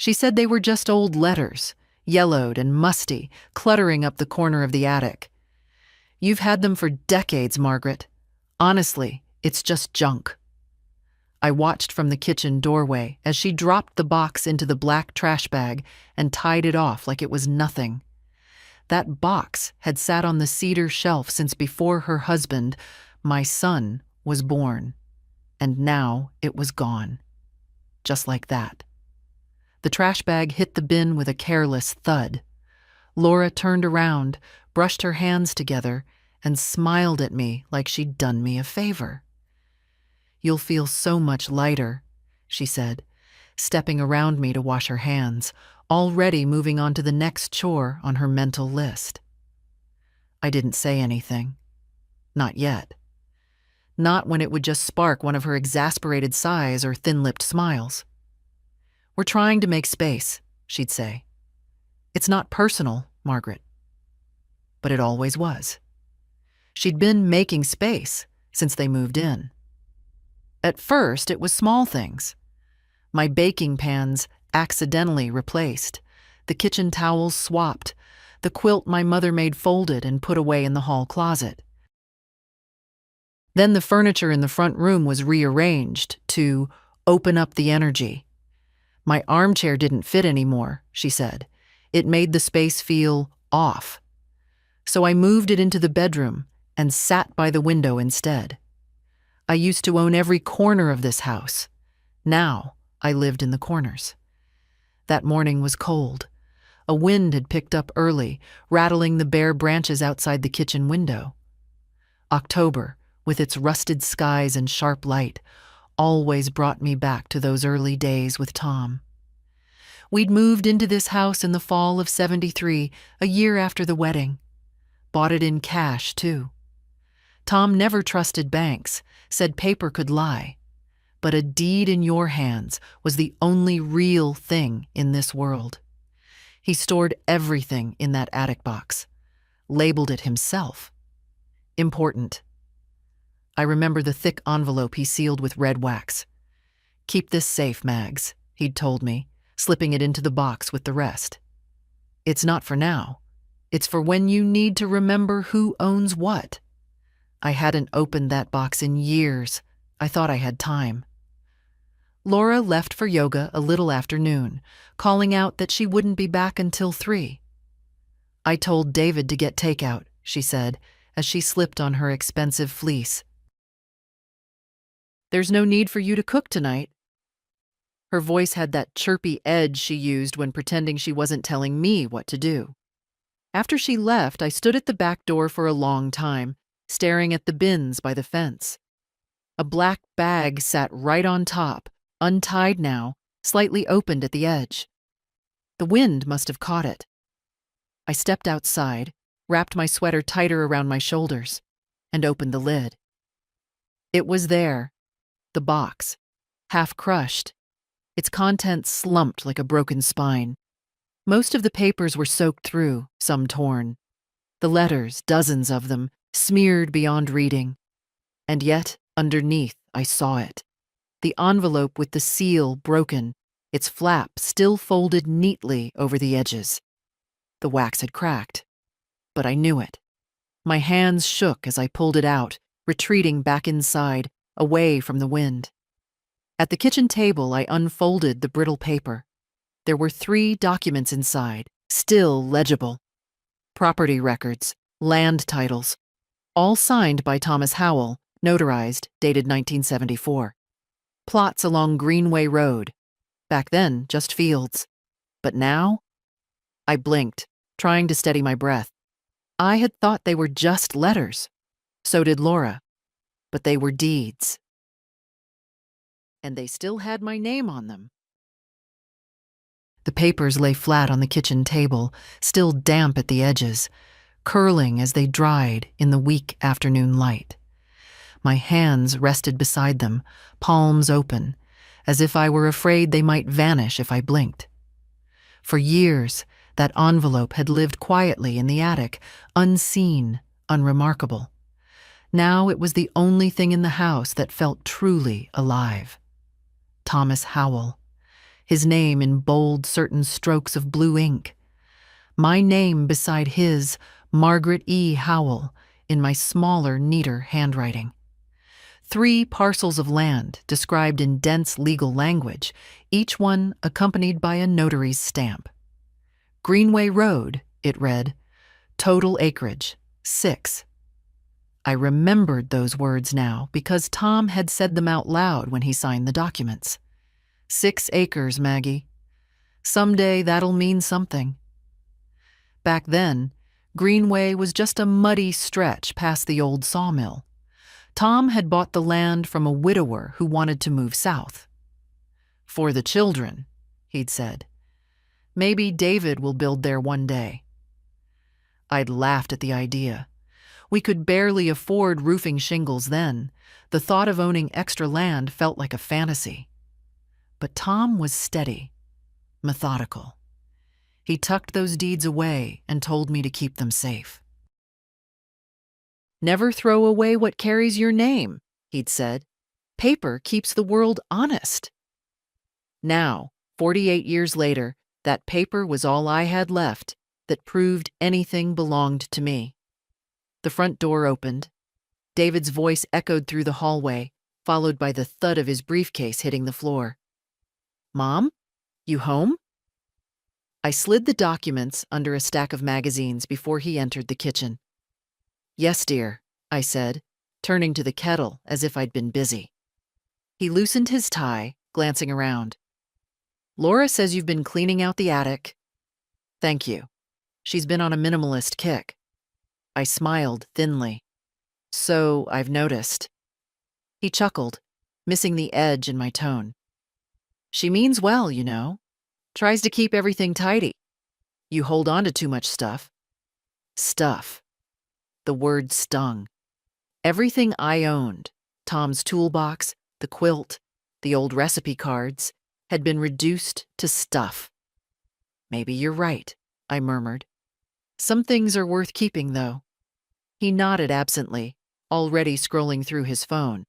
She said they were just old letters, yellowed and musty, cluttering up the corner of the attic. "You've had them for decades, Margaret. Honestly, it's just junk." I watched from the kitchen doorway as she dropped the box into the black trash bag and tied it off like it was nothing. That box had sat on the cedar shelf since before her husband, my son, was born. And now it was gone. Just like that. The trash bag hit the bin with a careless thud. Laura turned around, brushed her hands together, and smiled at me like she'd done me a favor. "You'll feel so much lighter," she said, stepping around me to wash her hands, already moving on to the next chore on her mental list. I didn't say anything. Not yet. Not when it would just spark one of her exasperated sighs or thin-lipped smiles. "We're trying to make space," she'd say. "It's not personal, Margaret." But it always was. She'd been making space since they moved in. At first, it was small things. My baking pans accidentally replaced, the kitchen towels swapped, the quilt my mother made folded and put away in the hall closet. Then the furniture in the front room was rearranged to open up the energy. My armchair didn't fit anymore, she said. It made the space feel off. So I moved it into the bedroom and sat by the window instead. I used to own every corner of this house. Now I lived in the corners. That morning was cold. A wind had picked up early, rattling the bare branches outside the kitchen window. October, with its rusted skies and sharp light, always brought me back to those early days with Tom. We'd moved into this house in the fall of '73, a year after the wedding. Bought it in cash, too. Tom never trusted banks, said paper could lie. But a deed in your hands was the only real thing in this world. He stored everything in that attic box, labeled it himself. Important. I remember the thick envelope he sealed with red wax. "Keep this safe, Mags," he'd told me, slipping it into the box with the rest. "It's not for now. It's for when you need to remember who owns what." I hadn't opened that box in years. I thought I had time. Laura left for yoga a little after noon, calling out that she wouldn't be back until 3. "I told David to get takeout," she said, as she slipped on her expensive fleece. "There's no need for you to cook tonight." Her voice had that chirpy edge she used when pretending she wasn't telling me what to do. After she left, I stood at the back door for a long time, staring at the bins by the fence. A black bag sat right on top, untied now, slightly opened at the edge. The wind must have caught it. I stepped outside, wrapped my sweater tighter around my shoulders, and opened the lid. It was there, the box, half crushed, its contents slumped like a broken spine. Most of the papers were soaked through, some torn. The letters, dozens of them, smeared beyond reading. And yet, underneath, I saw it. The envelope with the seal broken, its flap still folded neatly over the edges. The wax had cracked, but I knew it. My hands shook as I pulled it out, retreating back inside, away from the wind. At the kitchen table, I unfolded the brittle paper. There were 3 documents inside, still legible. Property records, land titles, all signed by Thomas Howell, notarized, dated 1974. Plots along Greenway Road. Back then, just fields. But now? I blinked, trying to steady my breath. I had thought they were just letters. So did Laura. But they were deeds. And they still had my name on them. The papers lay flat on the kitchen table, still damp at the edges, curling as they dried in the weak afternoon light. My hands rested beside them, palms open, as if I were afraid they might vanish if I blinked. For years, that envelope had lived quietly in the attic, unseen, unremarkable. Now it was the only thing in the house that felt truly alive. Thomas Howell. his name in bold, certain strokes of blue ink. My name beside his, Margaret E. Howell, in my smaller, neater handwriting. 3 parcels of land described in dense legal language, each one accompanied by a notary's stamp. Greenway Road, it read, total acreage, 6. I remembered those words now because Tom had said them out loud when he signed the documents. 6 acres, Maggie. Someday that'll mean something. Back then, Greenway was just a muddy stretch past the old sawmill. Tom had bought the land from a widower who wanted to move south. For the children, he'd said. Maybe David will build there one day. I'd laughed at the idea. We could barely afford roofing shingles then. The thought of owning extra land felt like a fantasy. But Tom was steady, methodical. He tucked those deeds away and told me to keep them safe. Never throw away what carries your name, he'd said. Paper keeps the world honest. Now, 48 years later, that paper was all I had left that proved anything belonged to me. The front door opened. David's voice echoed through the hallway, followed by the thud of his briefcase hitting the floor. Mom, you home? I slid the documents under a stack of magazines before he entered the kitchen. Yes, dear, I said, turning to the kettle as if I'd been busy. He loosened his tie, glancing around. Laura says you've been cleaning out the attic. Thank you. She's been on a minimalist kick. I smiled thinly. So I've noticed. He chuckled, missing the edge in my tone. She means well, you know. Tries to keep everything tidy. You hold on to too much stuff. Stuff. The word stung. Everything I owned, Tom's toolbox, the quilt, the old recipe cards, had been reduced to stuff. Maybe you're right, I murmured. Some things are worth keeping, though. He nodded absently, already scrolling through his phone.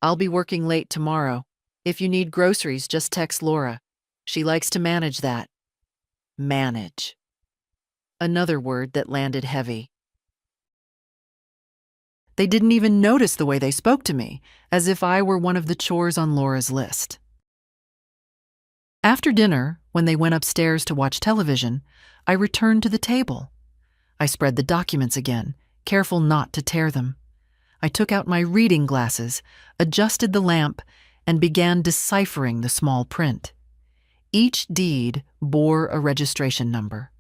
I'll be working late tomorrow. If you need groceries, just text Laura. She likes to manage that. Manage. Another word that landed heavy. They didn't even notice the way they spoke to me, as if I were one of the chores on Laura's list. After dinner, when they went upstairs to watch television, I returned to the table. I spread the documents again, careful not to tear them. I took out my reading glasses, adjusted the lamp, and began deciphering the small print. Each deed bore a registration number.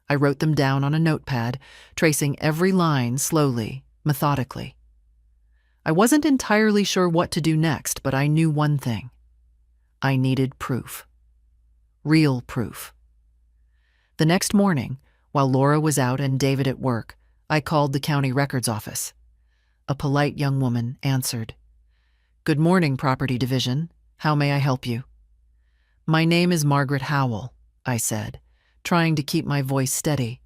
I wrote them down on a notepad, tracing every line slowly, methodically. I wasn't entirely sure what to do next, but I knew one thing. I needed proof. Real proof. The next morning, while Laura was out and David at work, I called the county records office. A polite young woman answered. Good morning, Property Division. How may I help you? My name is Margaret Howell, I said, trying to keep my voice steady.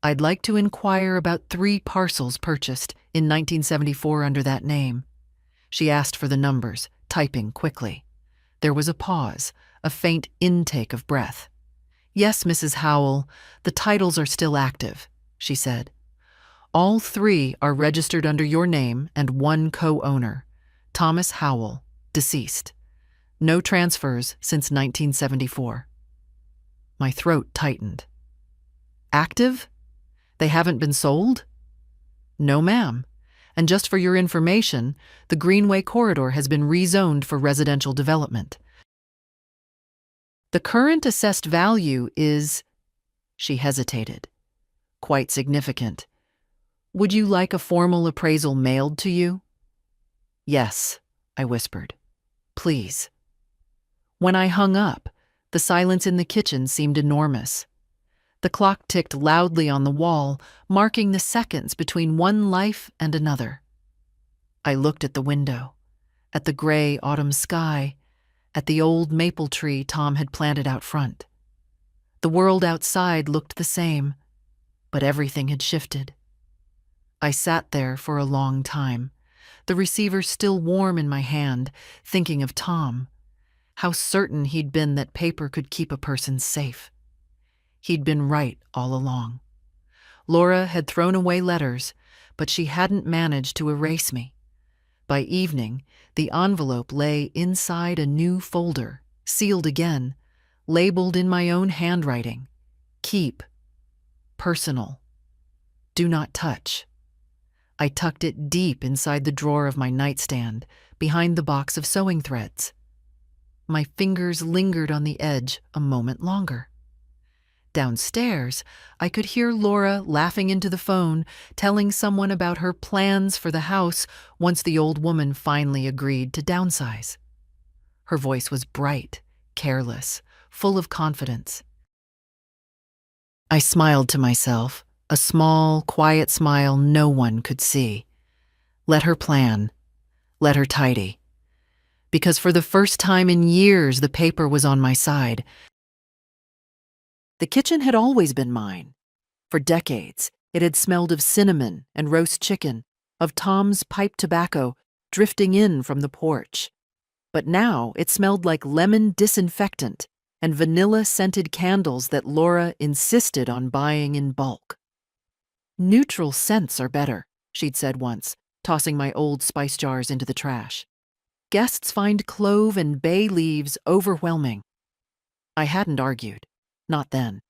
I'd like to inquire about 3 parcels purchased in 1974 under that name. She asked for the numbers, typing quickly. There was a pause, a faint intake of breath. Yes, Mrs. Howell, the titles are still active, she said. All 3 are registered under your name and 1 co-owner, Thomas Howell, deceased. No transfers since 1974. My throat tightened. Active? They haven't been sold? No, ma'am. And just for your information, the Greenway corridor has been rezoned for residential development. The current assessed value is, she hesitated, quite significant. Would you like a formal appraisal mailed to you? Yes, I whispered. Please. When I hung up, the silence in the kitchen seemed enormous. The clock ticked loudly on the wall, marking the seconds between one life and another. I looked at the window, at the gray autumn sky, at the old maple tree Tom had planted out front. The world outside looked the same, but everything had shifted. I sat there for a long time, the receiver still warm in my hand, thinking of Tom, How certain he'd been that paper could keep a person safe. He'd been right all along. Laura had thrown away letters, but she hadn't managed to erase me. By evening, the envelope lay inside a new folder, sealed again, labeled in my own handwriting. Keep. Personal. Do not touch. I tucked it deep inside the drawer of my nightstand, behind the box of sewing threads. My fingers lingered on the edge a moment longer. Downstairs, I could hear Laura laughing into the phone, telling someone about her plans for the house once the old woman finally agreed to downsize. Her voice was bright, careless, full of confidence. I smiled to myself, a small, quiet smile no one could see. Let her plan. Let her tidy. Because for the first time in years, the paper was on my side. The kitchen had always been mine. For decades, it had smelled of cinnamon and roast chicken, of Tom's pipe tobacco drifting in from the porch. But now it smelled like lemon disinfectant and vanilla-scented candles that Laura insisted on buying in bulk. Neutral scents are better, she'd said once, tossing my old spice jars into the trash. Guests find clove and bay leaves overwhelming. I hadn't argued. Not then.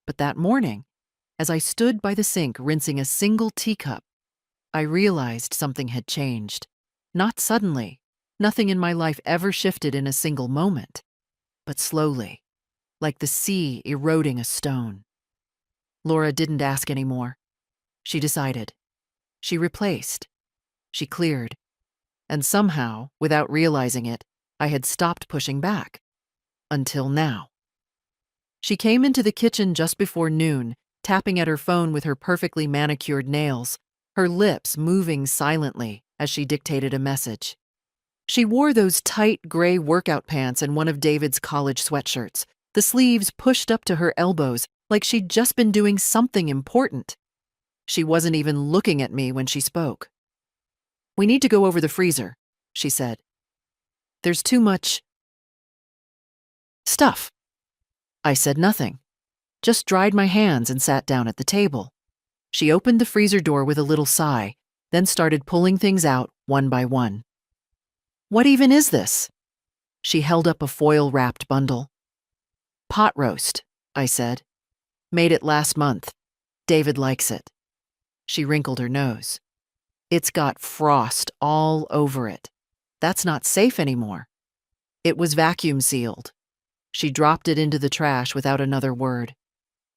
But that morning, as I stood by the sink rinsing a single teacup, I realized something had changed. Not suddenly. Nothing in my life ever shifted in a single moment. But slowly, like the sea eroding a stone. Laura didn't ask anymore. She decided. She replaced. She cleared. And somehow, without realizing it, I had stopped pushing back. Until now. She came into the kitchen just before noon, tapping at her phone with her perfectly manicured nails, her lips moving silently as she dictated a message. She wore those tight gray workout pants and one of David's college sweatshirts, the sleeves pushed up to her elbows like she'd just been doing something important. She wasn't even looking at me when she spoke. "We need to go over the freezer," she said. "There's too much stuff." I said nothing, just dried my hands and sat down at the table. She opened the freezer door with a little sigh, then started pulling things out one by one. "What even is this?" She held up a foil-wrapped bundle. "Pot roast," I said. "Made it last month. David likes it." She wrinkled her nose. "It's got frost all over it. That's not safe anymore." It was vacuum sealed. She dropped it into the trash without another word.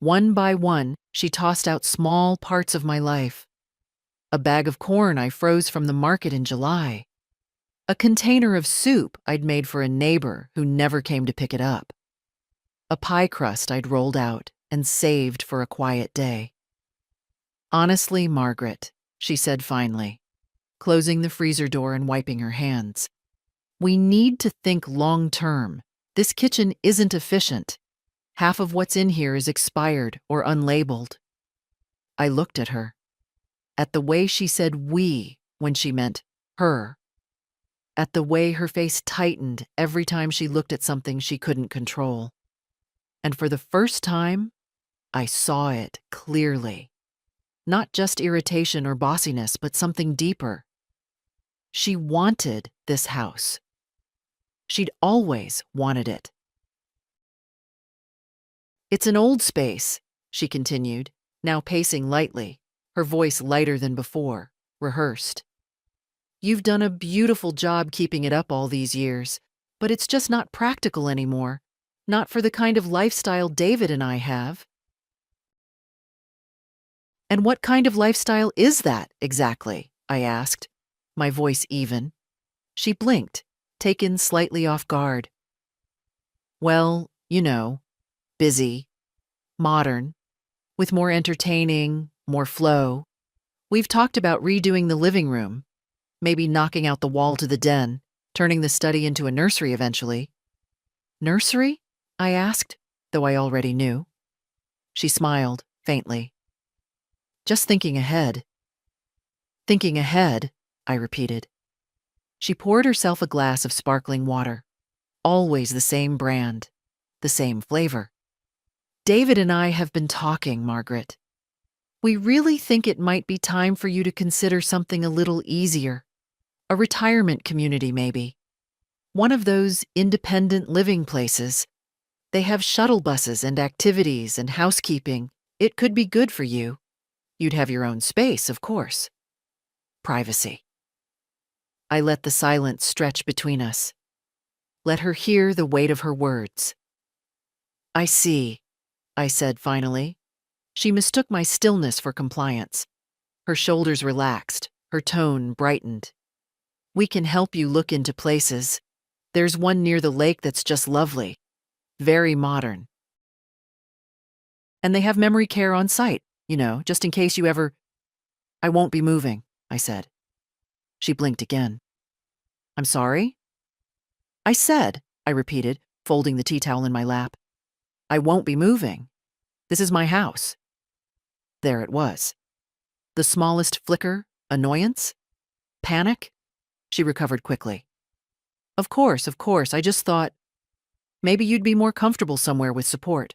One by one, she tossed out small parts of my life. A bag of corn I froze from the market in July. A container of soup I'd made for a neighbor who never came to pick it up. A pie crust I'd rolled out and saved for a quiet day. "Honestly, Margaret," she said finally, closing the freezer door and wiping her hands, "we need to think long-term. This kitchen isn't efficient. Half of what's in here is expired or unlabeled." I looked at her. At the way she said "we" when she meant her. At the way her face tightened every time she looked at something she couldn't control. And for the first time, I saw it clearly. Not just irritation or bossiness, but something deeper. She wanted this house. She'd always wanted it. "It's an old space," she continued, now pacing lightly, her voice lighter than before, rehearsed. "You've done a beautiful job keeping it up all these years, but it's just not practical anymore. Not for the kind of lifestyle David and I have." "And what kind of lifestyle is that, exactly?" I asked, my voice even. She blinked, taken slightly off guard. "Well, you know, busy, modern, with more entertaining, more flow. We've talked about redoing the living room, maybe knocking out the wall to the den, turning the study into a nursery eventually." "Nursery?" I asked, though I already knew. She smiled, faintly. "Just thinking ahead." "Thinking ahead," I repeated. She poured herself a glass of sparkling water. Always the same brand, the same flavor. David and I have been talking, Margaret. We really think it might be time for you to consider something a little easier. A retirement community, maybe. One of those independent living places. They have shuttle buses and activities and housekeeping. It could be good for you. You'd have your own space, of course. Privacy. I let the silence stretch between us. Let her hear the weight of her words. I see, I said finally. She mistook my stillness for compliance. Her shoulders relaxed, her tone brightened. We can help you look into places. There's one near the lake that's just lovely. Very modern. And they have memory care on site, just in case you ever... I won't be moving, I said. She blinked again. I'm sorry? I said, I repeated, folding the tea towel in my lap. I won't be moving. This is my house. There it was. The smallest flicker, annoyance, panic. She recovered quickly. Of course, I just thought maybe you'd be more comfortable somewhere with support.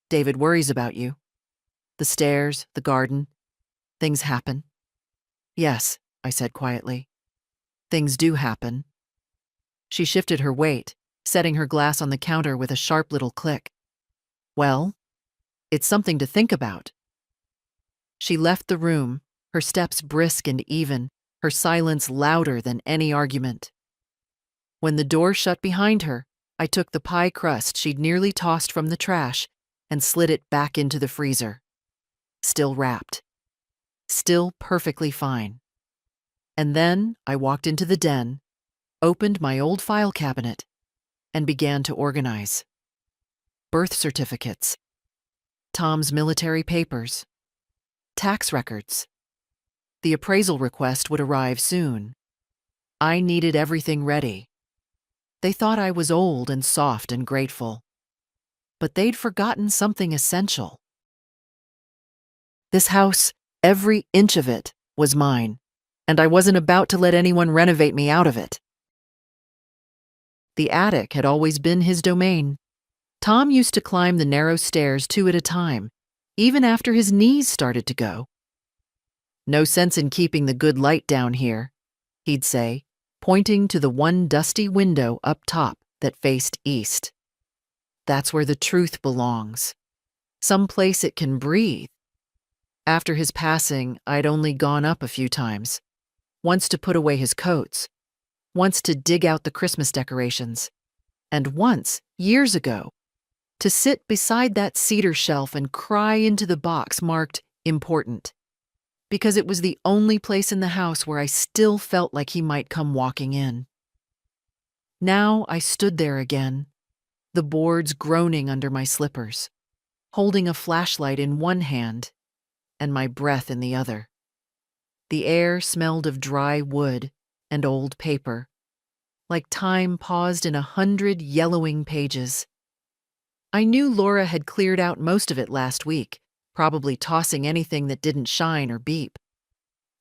David worries about you. The stairs, the garden. Things happen. Yes, I said quietly. Things do happen. She shifted her weight, setting her glass on the counter with a sharp little click. Well, it's something to think about. She left the room, her steps brisk and even, her silence louder than any argument. When the door shut behind her, I took the pie crust she'd nearly tossed from the trash and slid it back into the freezer. Still wrapped. Still perfectly fine. And then I walked into the den, opened my old file cabinet, and began to organize. Birth certificates. Tom's military papers. Tax records. The appraisal request would arrive soon. I needed everything ready. They thought I was old and soft and grateful. But they'd forgotten something essential. This house, every inch of it, was mine, and I wasn't about to let anyone renovate me out of it. The attic had always been his domain. Tom used to climb the narrow stairs 2 at a time, even after his knees started to go. No sense in keeping the good light down here, he'd say, pointing to the one dusty window up top that faced east. That's where the truth belongs. Someplace it can breathe. After his passing, I'd only gone up a few times. Once to put away his coats. Once to dig out the Christmas decorations. And once, years ago, to sit beside that cedar shelf and cry into the box marked important. Because it was the only place in the house where I still felt like he might come walking in. Now I stood there again, the boards groaning under my slippers, holding a flashlight in one hand and my breath in the other. The air smelled of dry wood and old paper, like time paused in 100 yellowing pages. I knew Laura had cleared out most of it last week, probably tossing anything that didn't shine or beep.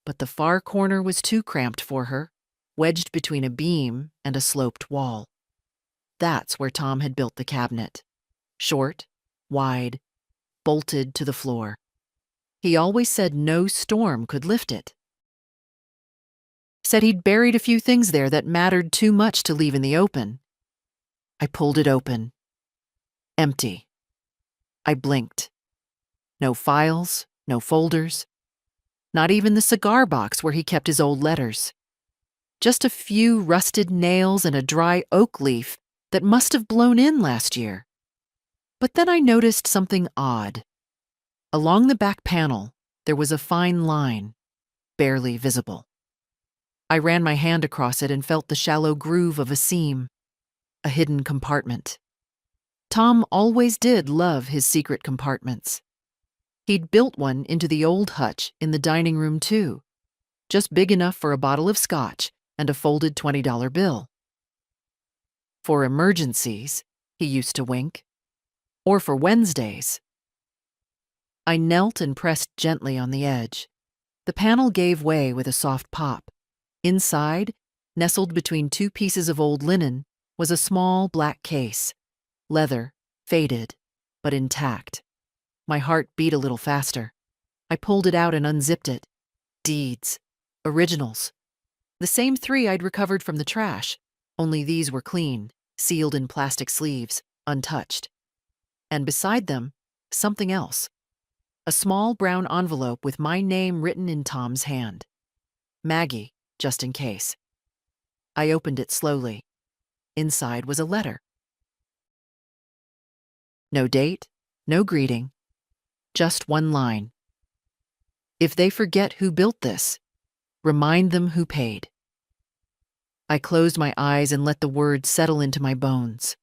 But the far corner was too cramped for her, wedged between a beam and a sloped wall. That's where Tom had built the cabinet. Short, wide, bolted to the floor. He always said no storm could lift it. Said he'd buried a few things there that mattered too much to leave in the open. I pulled it open. Empty. I blinked. No files, no folders. Not even the cigar box where he kept his old letters. Just a few rusted nails and a dry oak leaf that must have blown in last year. But then I noticed something odd. Along the back panel, there was a fine line, barely visible. I ran my hand across it and felt the shallow groove of a seam, a hidden compartment. Tom always did love his secret compartments. He'd built one into the old hutch in the dining room, too, just big enough for a bottle of scotch and a folded $20 bill. For emergencies, he used to wink, or for Wednesdays. I knelt and pressed gently on the edge. The panel gave way with a soft pop. Inside, nestled between 2 pieces of old linen, was a small black case, leather, faded, but intact. My heart beat a little faster. I pulled it out and unzipped it. Deeds. Originals. The same 3 I'd recovered from the trash, only these were clean, sealed in plastic sleeves, untouched. And beside them, something else. A small brown envelope with my name written in Tom's hand. Maggie, just in case. I opened it slowly. Inside was a letter. No date, no greeting, just one line. If they forget who built this, remind them who paid. I closed my eyes and let the words settle into my bones.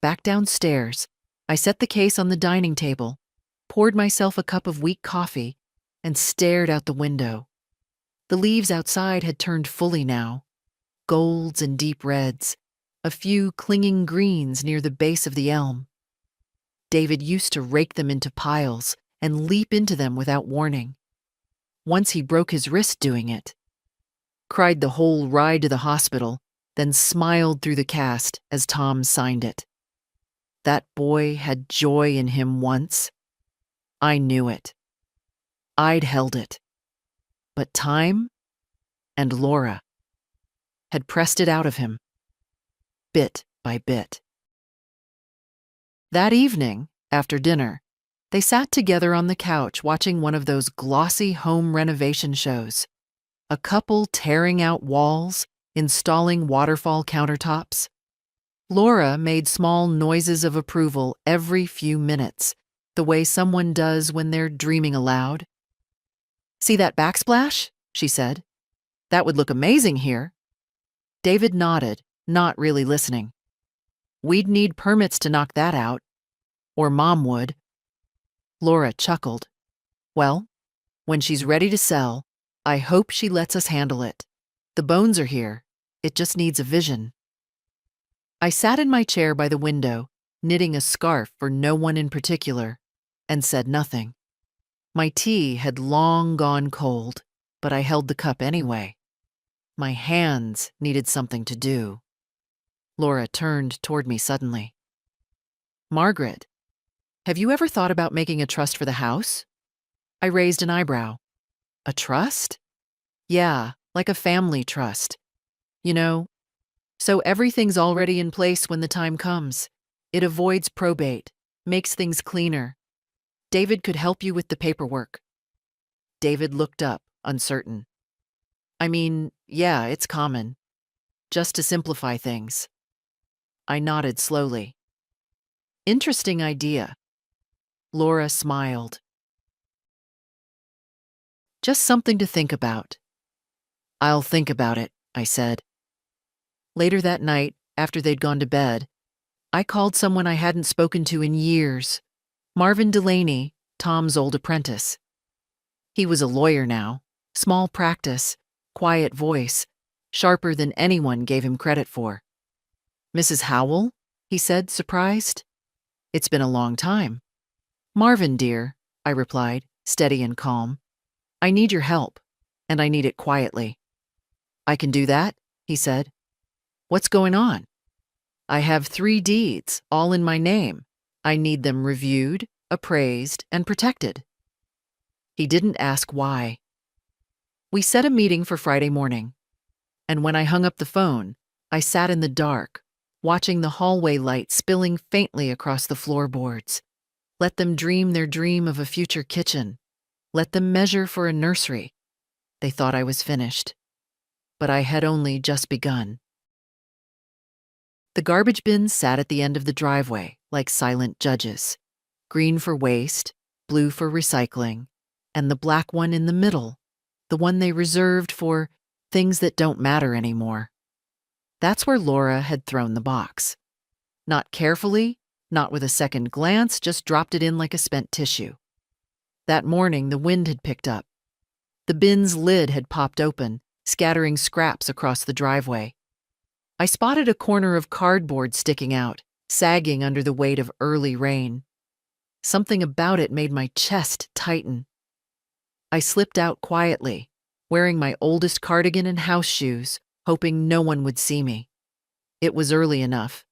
Back downstairs, I set the case on the dining table, poured myself a cup of weak coffee, and stared out the window. The leaves outside had turned fully now, golds and deep reds, a few clinging greens near the base of the elm. David used to rake them into piles and leap into them without warning. Once he broke his wrist doing it. Cried the whole ride to the hospital, then smiled through the cast as Tom signed it. That boy had joy in him once. I knew it. I'd held it. But time and Laura had pressed it out of him, bit by bit. That evening, after dinner, they sat together on the couch watching one of those glossy home renovation shows. A couple tearing out walls, installing waterfall countertops. Laura made small noises of approval every few minutes, the way someone does when they're dreaming aloud. "See that backsplash?" she said. "That would look amazing here." David nodded, not really listening. "We'd need permits to knock that out. Or Mom would." Laura chuckled. "Well, when she's ready to sell, I hope she lets us handle it. The bones are here. It just needs a vision." I sat in my chair by the window, knitting a scarf for no one in particular, and said nothing. My tea had long gone cold, but I held the cup anyway. My hands needed something to do. Laura turned toward me suddenly. "Margaret, have you ever thought about making a trust for the house?" I raised an eyebrow. "A trust?" "Yeah, like a family trust. You know, so everything's already in place when the time comes. It avoids probate, makes things cleaner. David could help you with the paperwork." David looked up, uncertain. "I mean, yeah, it's common. Just to simplify things." I nodded slowly. "Interesting idea." Laura smiled. "Just something to think about." "I'll think about it," I said. Later that night, after they'd gone to bed, I called someone I hadn't spoken to in years, Marvin Delaney, Tom's old apprentice. He was a lawyer now, small practice, quiet voice, sharper than anyone gave him credit for. "Mrs. Howell?" he said, surprised. "It's been a long time." "Marvin, dear," I replied, steady and calm. "I need your help, and I need it quietly." "I can do that," he said. "What's going on?" "I have 3 deeds, all in my name. I need them reviewed, appraised, and protected." He didn't ask why. We set a meeting for Friday morning, and when I hung up the phone, I sat in the dark, watching the hallway light spilling faintly across the floorboards. Let them dream their dream of a future kitchen. Let them measure for a nursery. They thought I was finished, but I had only just begun. The garbage bins sat at the end of the driveway, like silent judges. Green for waste, blue for recycling, and the black one in the middle, the one they reserved for things that don't matter anymore. That's where Laura had thrown the box. Not carefully, not with a second glance, just dropped it in like a spent tissue. That morning, the wind had picked up. The bin's lid had popped open, scattering scraps across the driveway. I spotted a corner of cardboard sticking out, sagging under the weight of early rain. Something about it made my chest tighten. I slipped out quietly, wearing my oldest cardigan and house shoes, hoping no one would see me. It was early enough.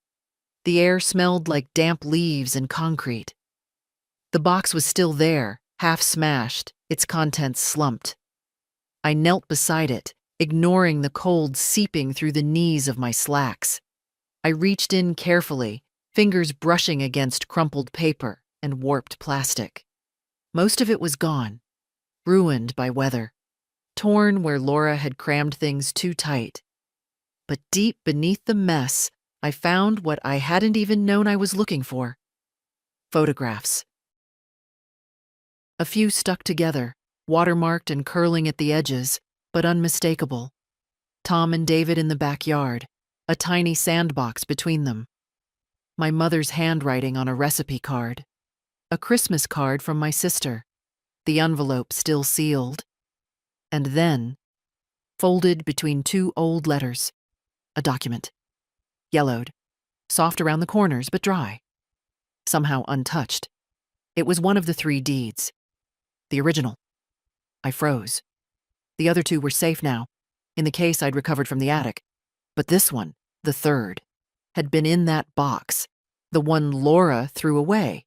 The air smelled like damp leaves and concrete. The box was still there, half smashed, its contents slumped. I knelt beside it, ignoring the cold seeping through the knees of my slacks. I reached in carefully, fingers brushing against crumpled paper and warped plastic. Most of it was gone, ruined by weather, torn where Laura had crammed things too tight. But deep beneath the mess, I found what I hadn't even known I was looking for: photographs. A few stuck together, watermarked and curling at the edges, but unmistakable. Tom and David in the backyard, a tiny sandbox between them. My mother's handwriting on a recipe card. A Christmas card from my sister, the envelope still sealed. And then, folded between two old letters, a document. Yellowed, soft around the corners but dry. Somehow untouched. It was one of the 3 deeds. The original. I froze. The other 2 were safe now, in the case I'd recovered from the attic. But this one, the 3rd, had been in that box, the one Laura threw away.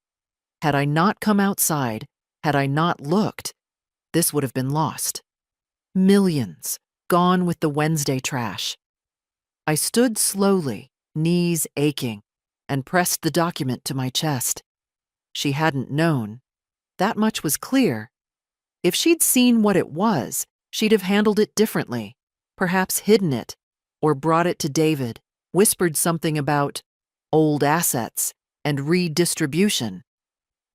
Had I not come outside, had I not looked, this would have been lost. Millions, gone with the Wednesday trash. I stood slowly, knees aching, and pressed the document to my chest. She hadn't known. That much was clear. If she'd seen what it was, she'd have handled it differently, perhaps hidden it, or brought it to David, whispered something about old assets and redistribution.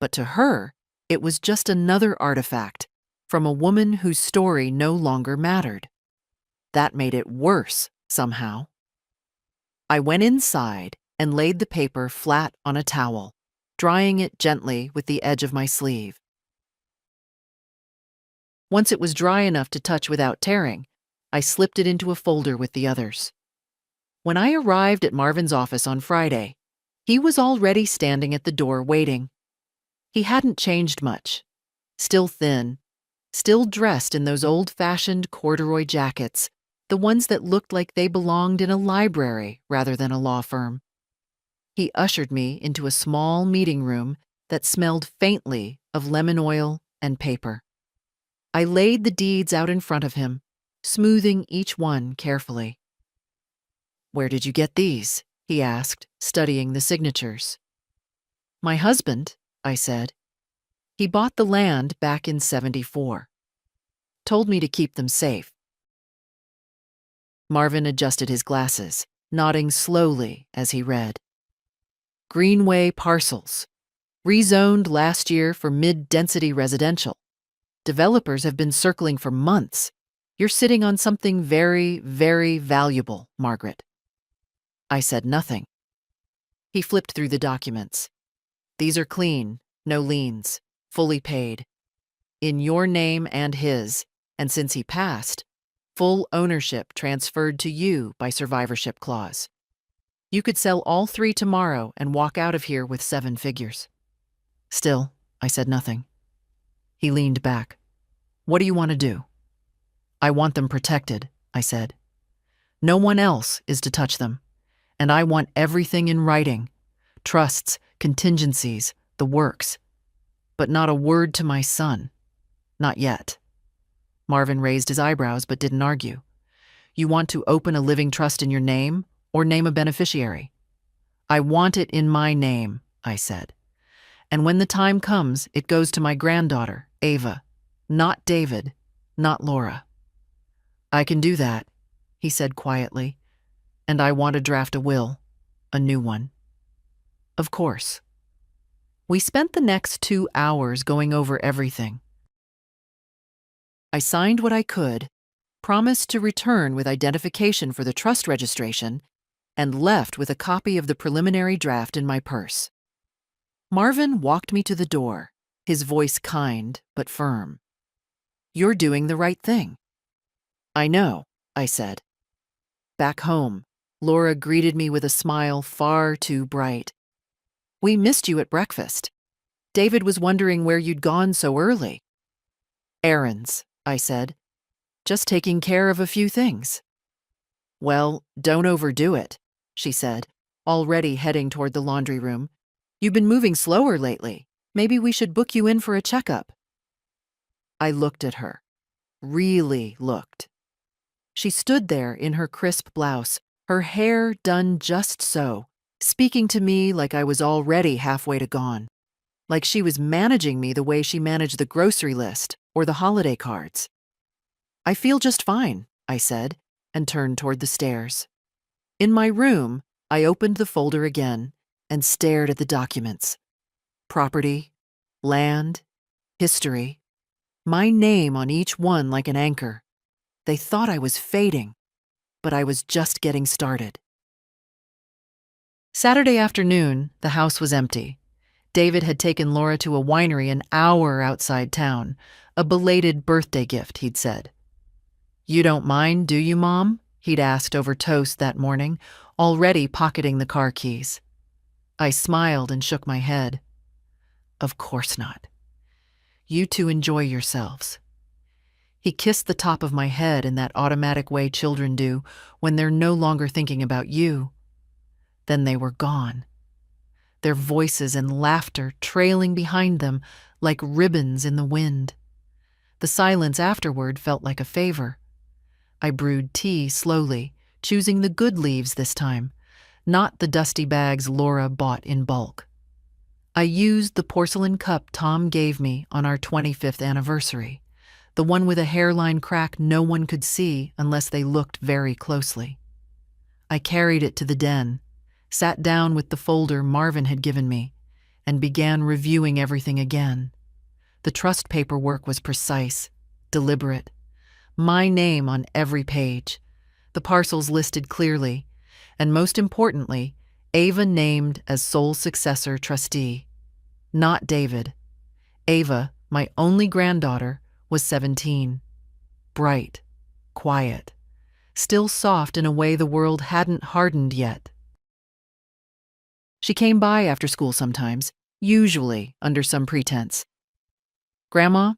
But to her, it was just another artifact from a woman whose story no longer mattered. That made it worse, somehow. I went inside and laid the paper flat on a towel, drying it gently with the edge of my sleeve. Once it was dry enough to touch without tearing, I slipped it into a folder with the others. When I arrived at Marvin's office on Friday, he was already standing at the door waiting. He hadn't changed much. Still thin, still dressed in those old-fashioned corduroy jackets, the ones that looked like they belonged in a library rather than a law firm. He ushered me into a small meeting room that smelled faintly of lemon oil and paper. I laid the deeds out in front of him, smoothing each one carefully. "Where did you get these?" he asked, studying the signatures. "My husband," I said. "He bought the land back in '74. Told me to keep them safe." Marvin adjusted his glasses, nodding slowly as he read. "Greenway parcels. Rezoned last year for mid-density residential. Developers have been circling for months. You're sitting on something very, very valuable, Margaret." I said nothing. He flipped through the documents. "These are clean, no liens, fully paid. In your name and his, and since he passed, full ownership transferred to you by survivorship clause. You could sell all 3 tomorrow and walk out of here with 7 figures." Still, I said nothing. He leaned back. "What do you want to do?" "I want them protected," I said. "No one else is to touch them. And I want everything in writing. Trusts, contingencies, the works. But not a word to my son. Not yet." Marvin raised his eyebrows but didn't argue. "You want to open a living trust in your name or name a beneficiary?" "I want it in my name," I said. "And when the time comes, it goes to my granddaughter, Ava. Not David, not Laura." "I can do that," he said quietly. "And I want to draft a will, a new one." "Of course." We spent the next 2 hours going over everything. I signed what I could, promised to return with identification for the trust registration, and left with a copy of the preliminary draft in my purse. Marvin walked me to the door, his voice kind but firm. "You're doing the right thing." "I know," I said. Back home, Laura greeted me with a smile far too bright. "We missed you at breakfast. David was wondering where you'd gone so early." "Errands," I said. "Just taking care of a few things." "Well, don't overdo it. she said, already heading toward the laundry room. "You've been moving slower lately. Maybe we should book you in for a checkup." I looked at her. Really looked. She stood there in her crisp blouse, her hair done just so, speaking to me like I was already halfway to gone. Like she was managing me the way she managed the grocery list or the holiday cards. "I feel just fine," I said, and turned toward the stairs. In my room, I opened the folder again and stared at the documents. Property, land, history, my name on each one like an anchor. They thought I was fading, but I was just getting started. Saturday afternoon, the house was empty. David had taken Laura to a winery an hour outside town, a belated birthday gift, he'd said. "You don't mind, do you, Mom?" he'd asked over toast that morning, already pocketing the car keys. I smiled and shook my head. "Of course not. You two enjoy yourselves." He kissed the top of my head in that automatic way children do when they're no longer thinking about you. Then they were gone. Their voices and laughter trailing behind them like ribbons in the wind. The silence afterward felt like a favor. I brewed tea slowly, choosing the good leaves this time, not the dusty bags Laura bought in bulk. I used the porcelain cup Tom gave me on our 25th anniversary, the one with a hairline crack no one could see unless they looked very closely. I carried it to the den, sat down with the folder Marvin had given me, and began reviewing everything again. The trust paperwork was precise, deliberate. My name on every page, the parcels listed clearly, and most importantly, Ava named as sole successor trustee. Not David. Ava, my only granddaughter, was 17. Bright, quiet, still soft in a way the world hadn't hardened yet. She came by after school sometimes, usually under some pretense. "Grandma,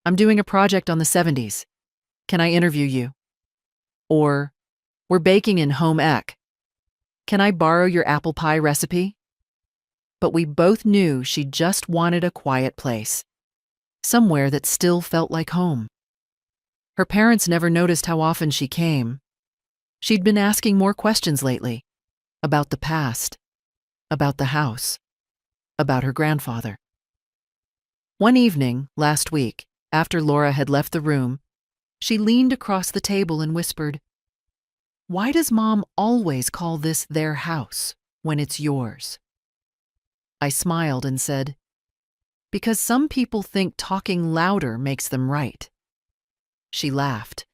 I'm doing a project on the 70s. Can I interview you?" Or, "We're baking in home ec. Can I borrow your apple pie recipe?" But we both knew she just wanted a quiet place, somewhere that still felt like home. Her parents never noticed how often she came. She'd been asking more questions lately, about the past, about the house, about her grandfather. One evening, last week, after Laura had left the room, she leaned across the table and whispered, "Why does Mom always call this their house when it's yours?" I smiled and said, "Because some people think talking louder makes them right." She laughed,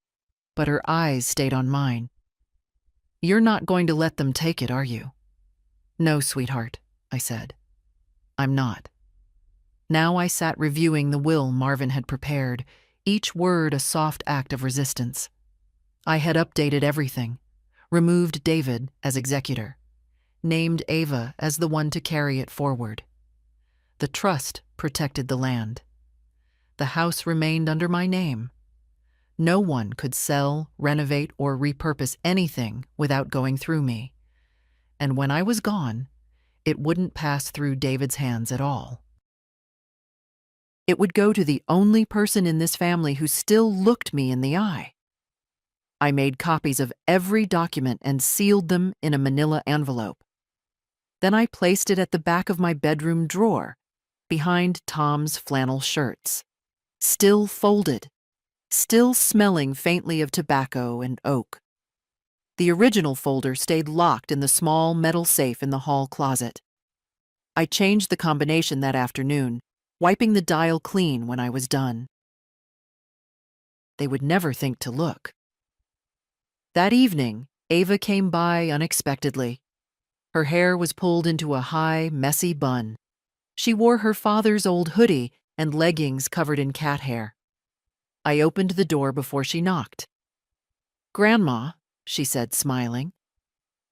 but her eyes stayed on mine. "You're not going to let them take it, are you?" "No, sweetheart," I said. "I'm not." Now I sat reviewing the will Marvin had prepared, each word a soft act of resistance. I had updated everything, removed David as executor, named Ava as the one to carry it forward. The trust protected the land. The house remained under my name. No one could sell, renovate, or repurpose anything without going through me. And when I was gone, it wouldn't pass through David's hands at all. It would go to the only person in this family who still looked me in the eye. I made copies of every document and sealed them in a manila envelope. Then I placed it at the back of my bedroom drawer, behind Tom's flannel shirts, still folded, still smelling faintly of tobacco and oak. The original folder stayed locked in the small metal safe in the hall closet. I changed the combination that afternoon, wiping the dial clean when I was done. They would never think to look. That evening, Ava came by unexpectedly. Her hair was pulled into a high, messy bun. She wore her father's old hoodie and leggings covered in cat hair. I opened the door before she knocked. "Grandma," she said, smiling,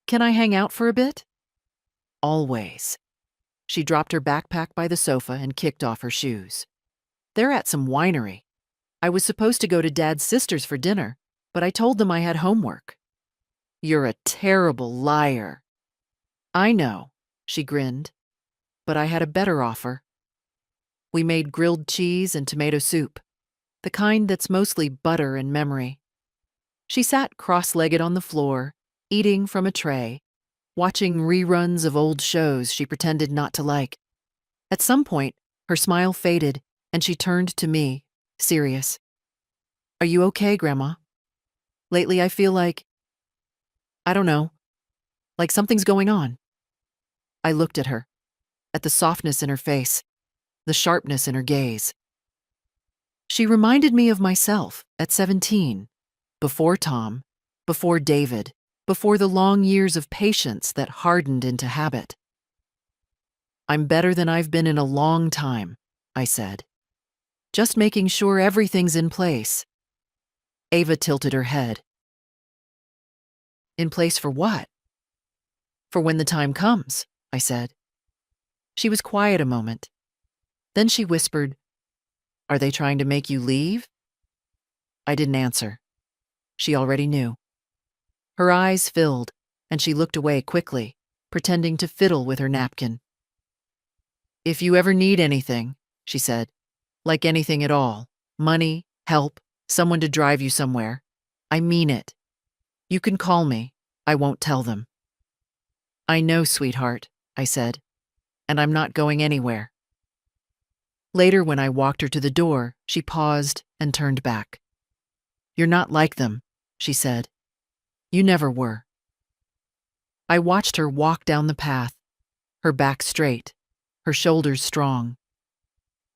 "can I hang out for a bit?" "Always." She dropped her backpack by the sofa and kicked off her shoes. "They're at some winery. I was supposed to go to Dad's sister's for dinner, but I told them I had homework." "You're a terrible liar," I know, she grinned, but I had a better offer. We made grilled cheese and tomato soup, the kind that's mostly butter and memory. She sat cross-legged on the floor, eating from a tray, watching reruns of old shows she pretended not to like. At some point, her smile faded, and she turned to me, serious. Are you okay, Grandma? Lately I feel like, I don't know, like something's going on. I looked at her, at the softness in her face, the sharpness in her gaze. She reminded me of myself at 17, before Tom, before David, before the long years of patience that hardened into habit. I'm better than I've been in a long time, I said. Just making sure everything's in place. Ava tilted her head. In place for what? For when the time comes, I said. She was quiet a moment. Then she whispered, Are they trying to make you leave? I didn't answer. She already knew. Her eyes filled, and she looked away quickly, pretending to fiddle with her napkin. If you ever need anything, she said, like anything at all, money, help, someone to drive you somewhere, I mean it. You can call me. I won't tell them. I know, sweetheart, I said, and I'm not going anywhere. Later, when I walked her to the door, she paused and turned back. You're not like them, she said. You never were. I watched her walk down the path, her back straight, her shoulders strong.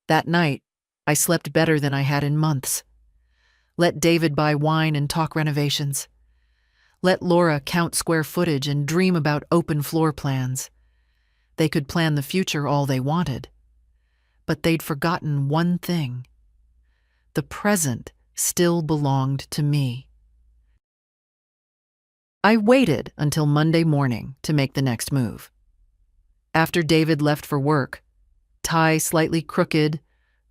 That night, I slept better than I had in months. Let David buy wine and talk renovations. Let Laura count square footage and dream about open floor plans. They could plan the future all they wanted. But they'd forgotten one thing. The present still belonged to me. I waited until Monday morning to make the next move. After David left for work, tie slightly crooked,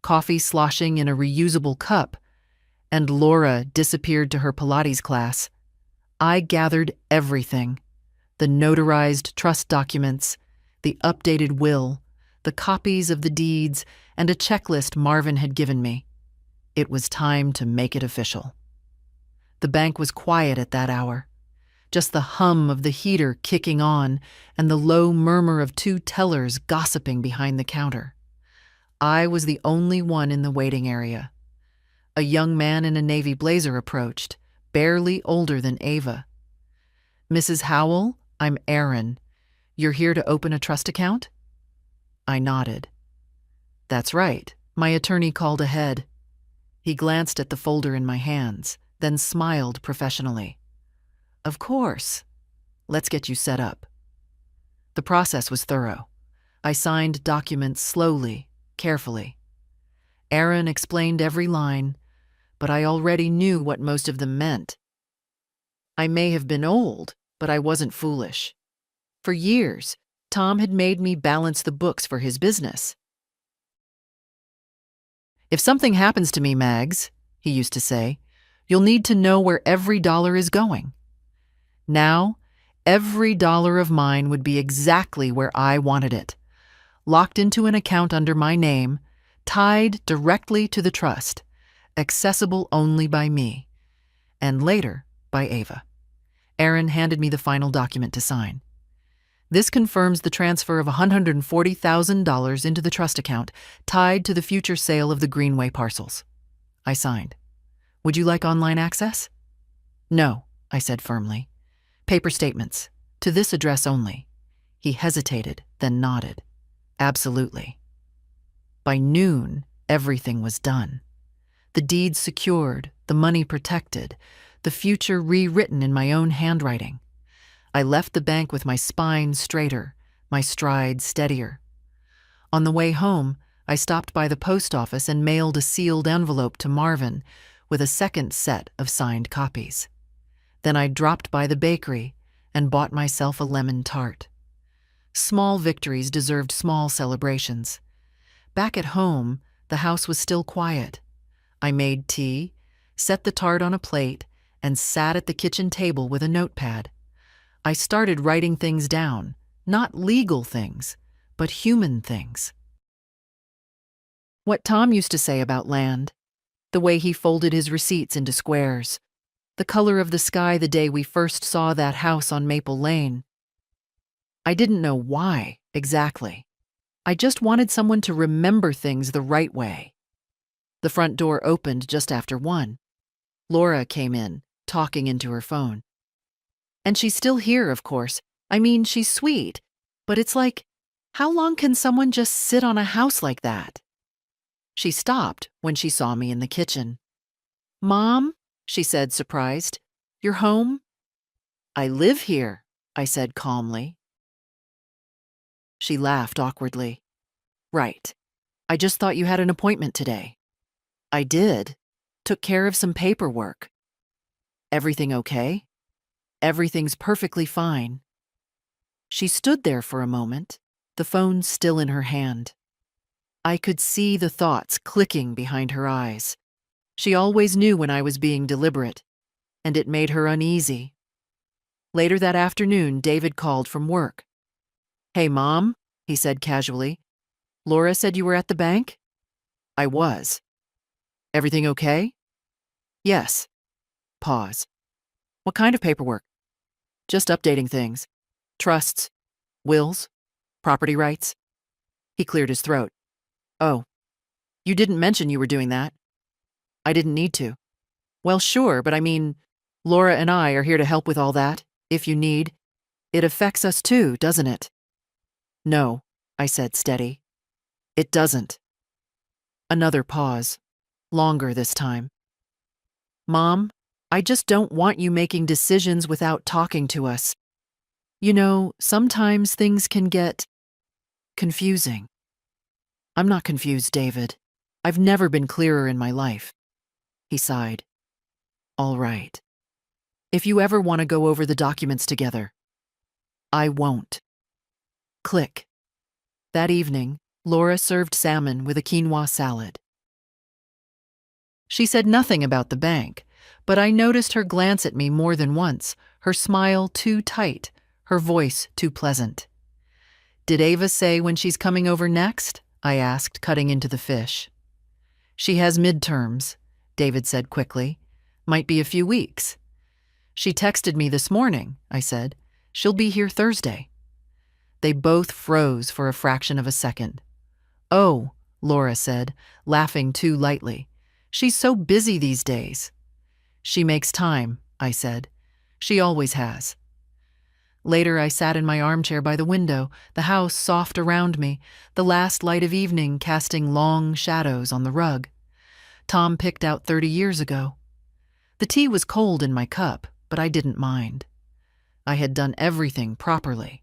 coffee sloshing in a reusable cup, and Laura disappeared to her Pilates class, I gathered everything: the notarized trust documents, the updated will, the copies of the deeds, and a checklist Marvin had given me. It was time to make it official. The bank was quiet at that hour. Just the hum of the heater kicking on and the low murmur of two tellers gossiping behind the counter. I was the only one in the waiting area. A young man in a navy blazer approached, barely older than Ava. Mrs. Howell, I'm Aaron. You're here to open a trust account? I nodded. That's right, my attorney called ahead. He glanced at the folder in my hands, then smiled professionally. Of course. Let's get you set up. The process was thorough. I signed documents slowly, carefully. Aaron explained every line, but I already knew what most of them meant. I may have been old, but I wasn't foolish. For years, Tom had made me balance the books for his business. If something happens to me, Mags, he used to say, you'll need to know where every dollar is going. Now, every dollar of mine would be exactly where I wanted it, locked into an account under my name, tied directly to the trust, accessible only by me, and later by Ava. Aaron handed me the final document to sign. This confirms the transfer of $140,000 into the trust account, tied to the future sale of the Greenway parcels. I signed. Would you like online access? No, I said firmly. Paper statements, to this address only. He hesitated, then nodded. Absolutely. By noon, everything was done. The deeds secured, the money protected, the future rewritten in my own handwriting. I left the bank with my spine straighter, my stride steadier. On the way home, I stopped by the post office and mailed a sealed envelope to Marvin with a second set of signed copies. Then I dropped by the bakery and bought myself a lemon tart. Small victories deserved small celebrations. Back at home, the house was still quiet. I made tea, set the tart on a plate, and sat at the kitchen table with a notepad. I started writing things down, Not legal things, but human things. What Tom used to say about land, the way he folded his receipts into squares, the color of the sky the day we first saw that house on Maple Lane. I didn't know why, exactly. I just wanted someone to remember things the right way. The front door opened just after 1. Laura came in, talking into her phone. And she's still here, of course. I mean, she's sweet. But it's like, how long can someone just sit on a house like that? She stopped when she saw me in the kitchen. "Mom," she said, surprised, "you're home?" "I live here," I said calmly. She laughed awkwardly. "Right. I just thought you had an appointment today." "I did. Took care of some paperwork." "Everything okay?" "Everything's perfectly fine." She stood there for a moment, the phone still in her hand. I could see the thoughts clicking behind her eyes. She always knew when I was being deliberate, and it made her uneasy. Later that afternoon, David called from work. "Hey, Mom," he said casually. "Laura said you were at the bank?" "I was." "Everything okay?" "Yes." Pause. "What kind of paperwork?" "Just updating things. Trusts, wills, property rights." He cleared his throat. "Oh, you didn't mention you were doing that." "I didn't need to." "Well, sure, but I mean, Laura and I are here to help with all that, if you need. It affects us too, doesn't it?" "No," I said, steady. "It doesn't." Another pause. Longer this time. "Mom, I just don't want you making decisions without talking to us. You know, sometimes things can get confusing." "I'm not confused, David. I've never been clearer in my life." He sighed. "All right. If you ever want to go over the documents together." "I won't." Click. That evening, Laura served salmon with a quinoa salad. She said nothing about the bank, but I noticed her glance at me more than once, her smile too tight, her voice too pleasant. "Did Ava say when she's coming over next?" I asked, cutting into the fish. "She has midterms," David said quickly. "Might be a few weeks." "She texted me this morning," I said. "She'll be here Thursday." They both froze for a fraction of a second. "Oh," Laura said, laughing too lightly. "She's so busy these days." "She makes time," I said. "She always has." Later, I sat in my armchair by the window, the house soft around me, the last light of evening casting long shadows on the rug. Tom picked out 30 years ago. The tea was cold in my cup, but I didn't mind. I had done everything properly,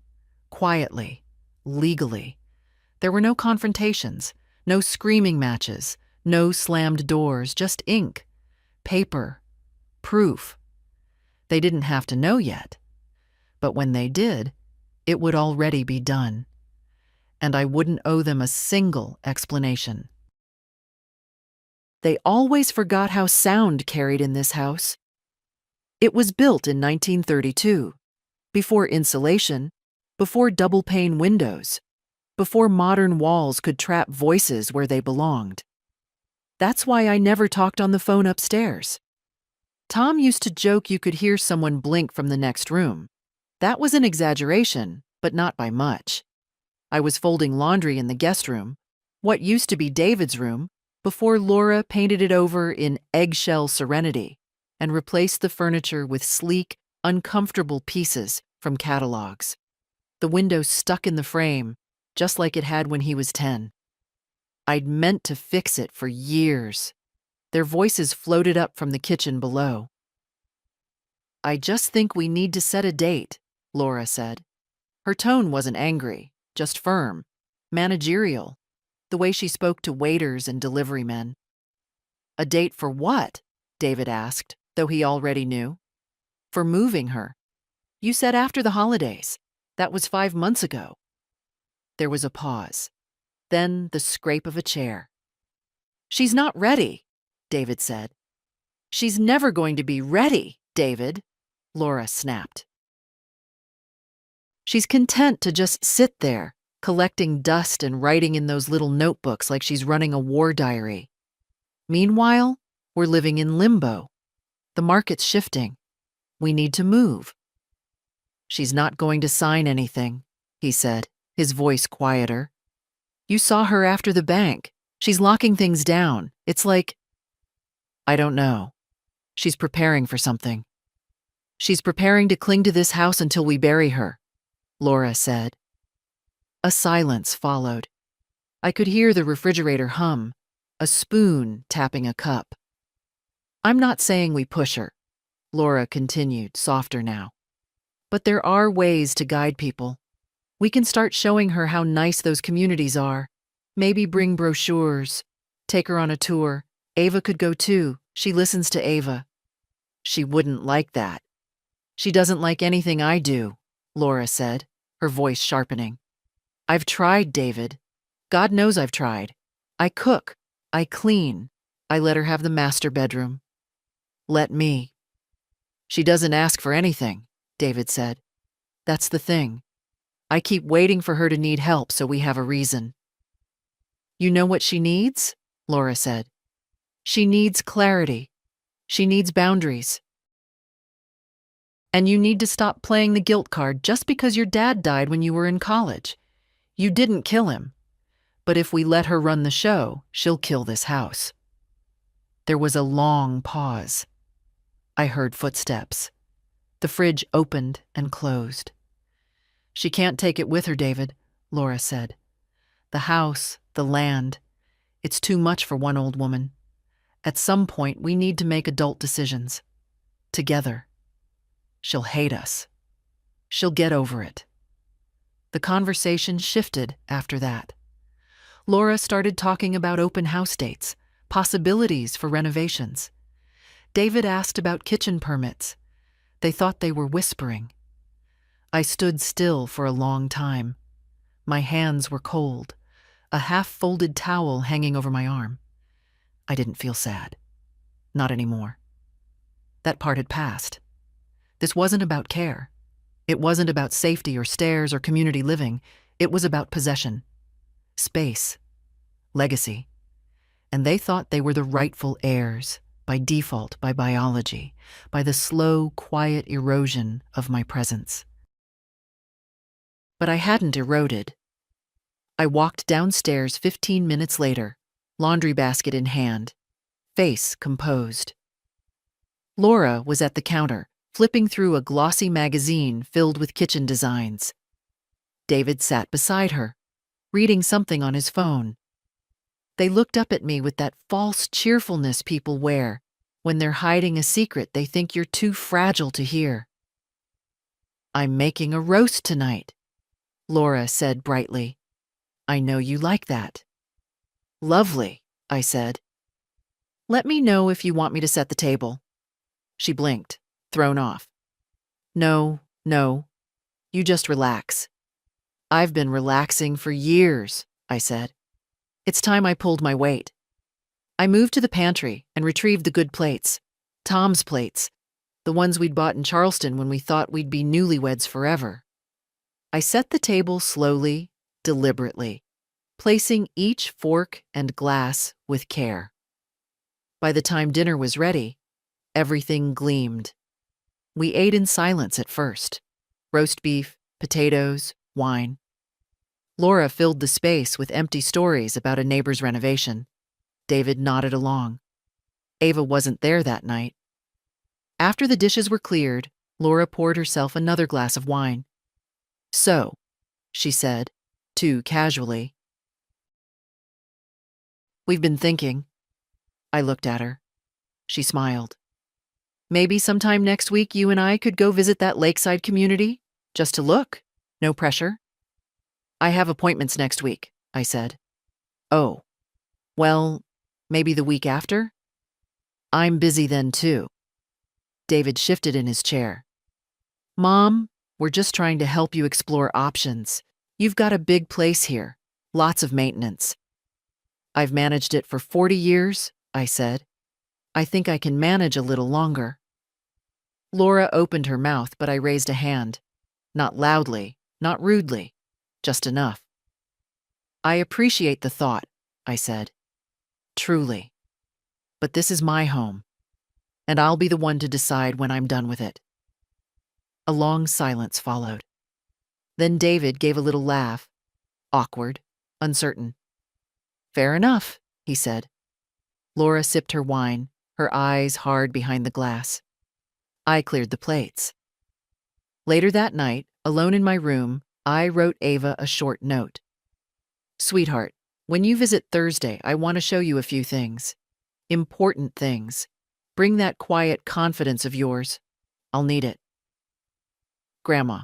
quietly, legally. There were no confrontations, no screaming matches, no slammed doors, just ink, paper, proof. They didn't have to know yet. But when they did, it would already be done. And I wouldn't owe them a single explanation. They always forgot how sound carried in this house. It was built in 1932, before insulation, before double-pane windows, before modern walls could trap voices where they belonged. That's why I never talked on the phone upstairs. Tom used to joke you could hear someone blink from the next room. That was an exaggeration, but not by much. I was folding laundry in the guest room, what used to be David's room, before Laura painted it over in eggshell serenity and replaced the furniture with sleek, uncomfortable pieces from catalogs. The window stuck in the frame, just like it had when he was 10. I'd meant to fix it for years. Their voices floated up from the kitchen below. "I just think we need to set a date," Laura said. Her tone wasn't angry, just firm, managerial, the way she spoke to waiters and delivery men. "A date for what?" David asked, though he already knew. "For moving her. You said after the holidays. That was 5 months ago." There was a pause, then the scrape of a chair. "She's not ready," David said. "She's never going to be ready, David," Laura snapped. She's content to just sit there, collecting dust and writing in those little notebooks like she's running a war diary. Meanwhile, we're living in limbo. The market's shifting. We need to move. She's not going to sign anything, he said, his voice quieter. You saw her after the bank. She's locking things down. It's like, I don't know. She's preparing for something. She's preparing to cling to this house until we bury her, Laura said. A silence followed. I could hear the refrigerator hum, a spoon tapping a cup. I'm not saying we push her, Laura continued, softer now. But there are ways to guide people. We can start showing her how nice those communities are. Maybe bring brochures. Take her on a tour. Ava could go too. She listens to Ava. She wouldn't like that. She doesn't like anything I do, Laura said, her voice sharpening. I've tried, David. God knows I've tried. I cook. I clean. I let her have the master bedroom. Let me. She doesn't ask for anything, David said. That's the thing. I keep waiting for her to need help so we have a reason. You know what she needs? Laura said. She needs clarity. She needs boundaries. And you need to stop playing the guilt card just because your dad died when you were in college. You didn't kill him. But if we let her run the show, she'll kill this house. There was a long pause. I heard footsteps. The fridge opened and closed. She can't take it with her, David, Laura said. The house, the land, it's too much for one old woman. At some point, we need to make adult decisions. Together. She'll hate us. She'll get over it. The conversation shifted after that. Laura started talking about open house dates, possibilities for renovations. David asked about kitchen permits. They thought they were whispering. I stood still for a long time. My hands were cold, a half-folded towel hanging over my arm. I didn't feel sad. Not anymore. That part had passed. This wasn't about care. It wasn't about safety or stairs or community living. It was about possession, space, legacy. And they thought they were the rightful heirs, by default, by biology, by the slow, quiet erosion of my presence. But I hadn't eroded. I walked downstairs 15 minutes later, laundry basket in hand, face composed. Laura was at the counter, flipping through a glossy magazine filled with kitchen designs. David sat beside her, reading something on his phone. They looked up at me with that false cheerfulness people wear when they're hiding a secret they think you're too fragile to hear. I'm making a roast tonight, Laura said brightly. I know you like that. Lovely, I said. Let me know if you want me to set the table. She blinked, thrown off. No. You just relax. I've been relaxing for years, I said. It's time I pulled my weight. I moved to the pantry and retrieved the good plates. Tom's plates. The ones we'd bought in Charleston when we thought we'd be newlyweds forever. I set the table slowly, deliberately, placing each fork and glass with care. By the time dinner was ready, everything gleamed. We ate in silence at first. Roast beef, potatoes, wine. Laura filled the space with empty stories about a neighbor's renovation. David nodded along. Ava wasn't there that night. After the dishes were cleared, Laura poured herself another glass of wine. So, she said, too casually. We've been thinking. I looked at her. She smiled. Maybe sometime next week you and I could go visit that lakeside community, just to look. No pressure. I have appointments next week, I said. Oh, well, maybe the week after? I'm busy then too. David shifted in his chair. Mom, we're just trying to help you explore options. You've got a big place here, lots of maintenance. I've managed it for 40 years, I said. I think I can manage a little longer. Laura opened her mouth, but I raised a hand. Not loudly, not rudely, just enough. "I appreciate the thought," I said. "Truly. But this is my home, and I'll be the one to decide when I'm done with it." A long silence followed. Then David gave a little laugh, awkward, uncertain. "Fair enough," he said. Laura sipped her wine, her eyes hard behind the glass. I cleared the plates. Later that night, alone in my room, I wrote Ava a short note. "Sweetheart, when you visit Thursday, I want to show you a few things. Important things. Bring that quiet confidence of yours. I'll need it. Grandma."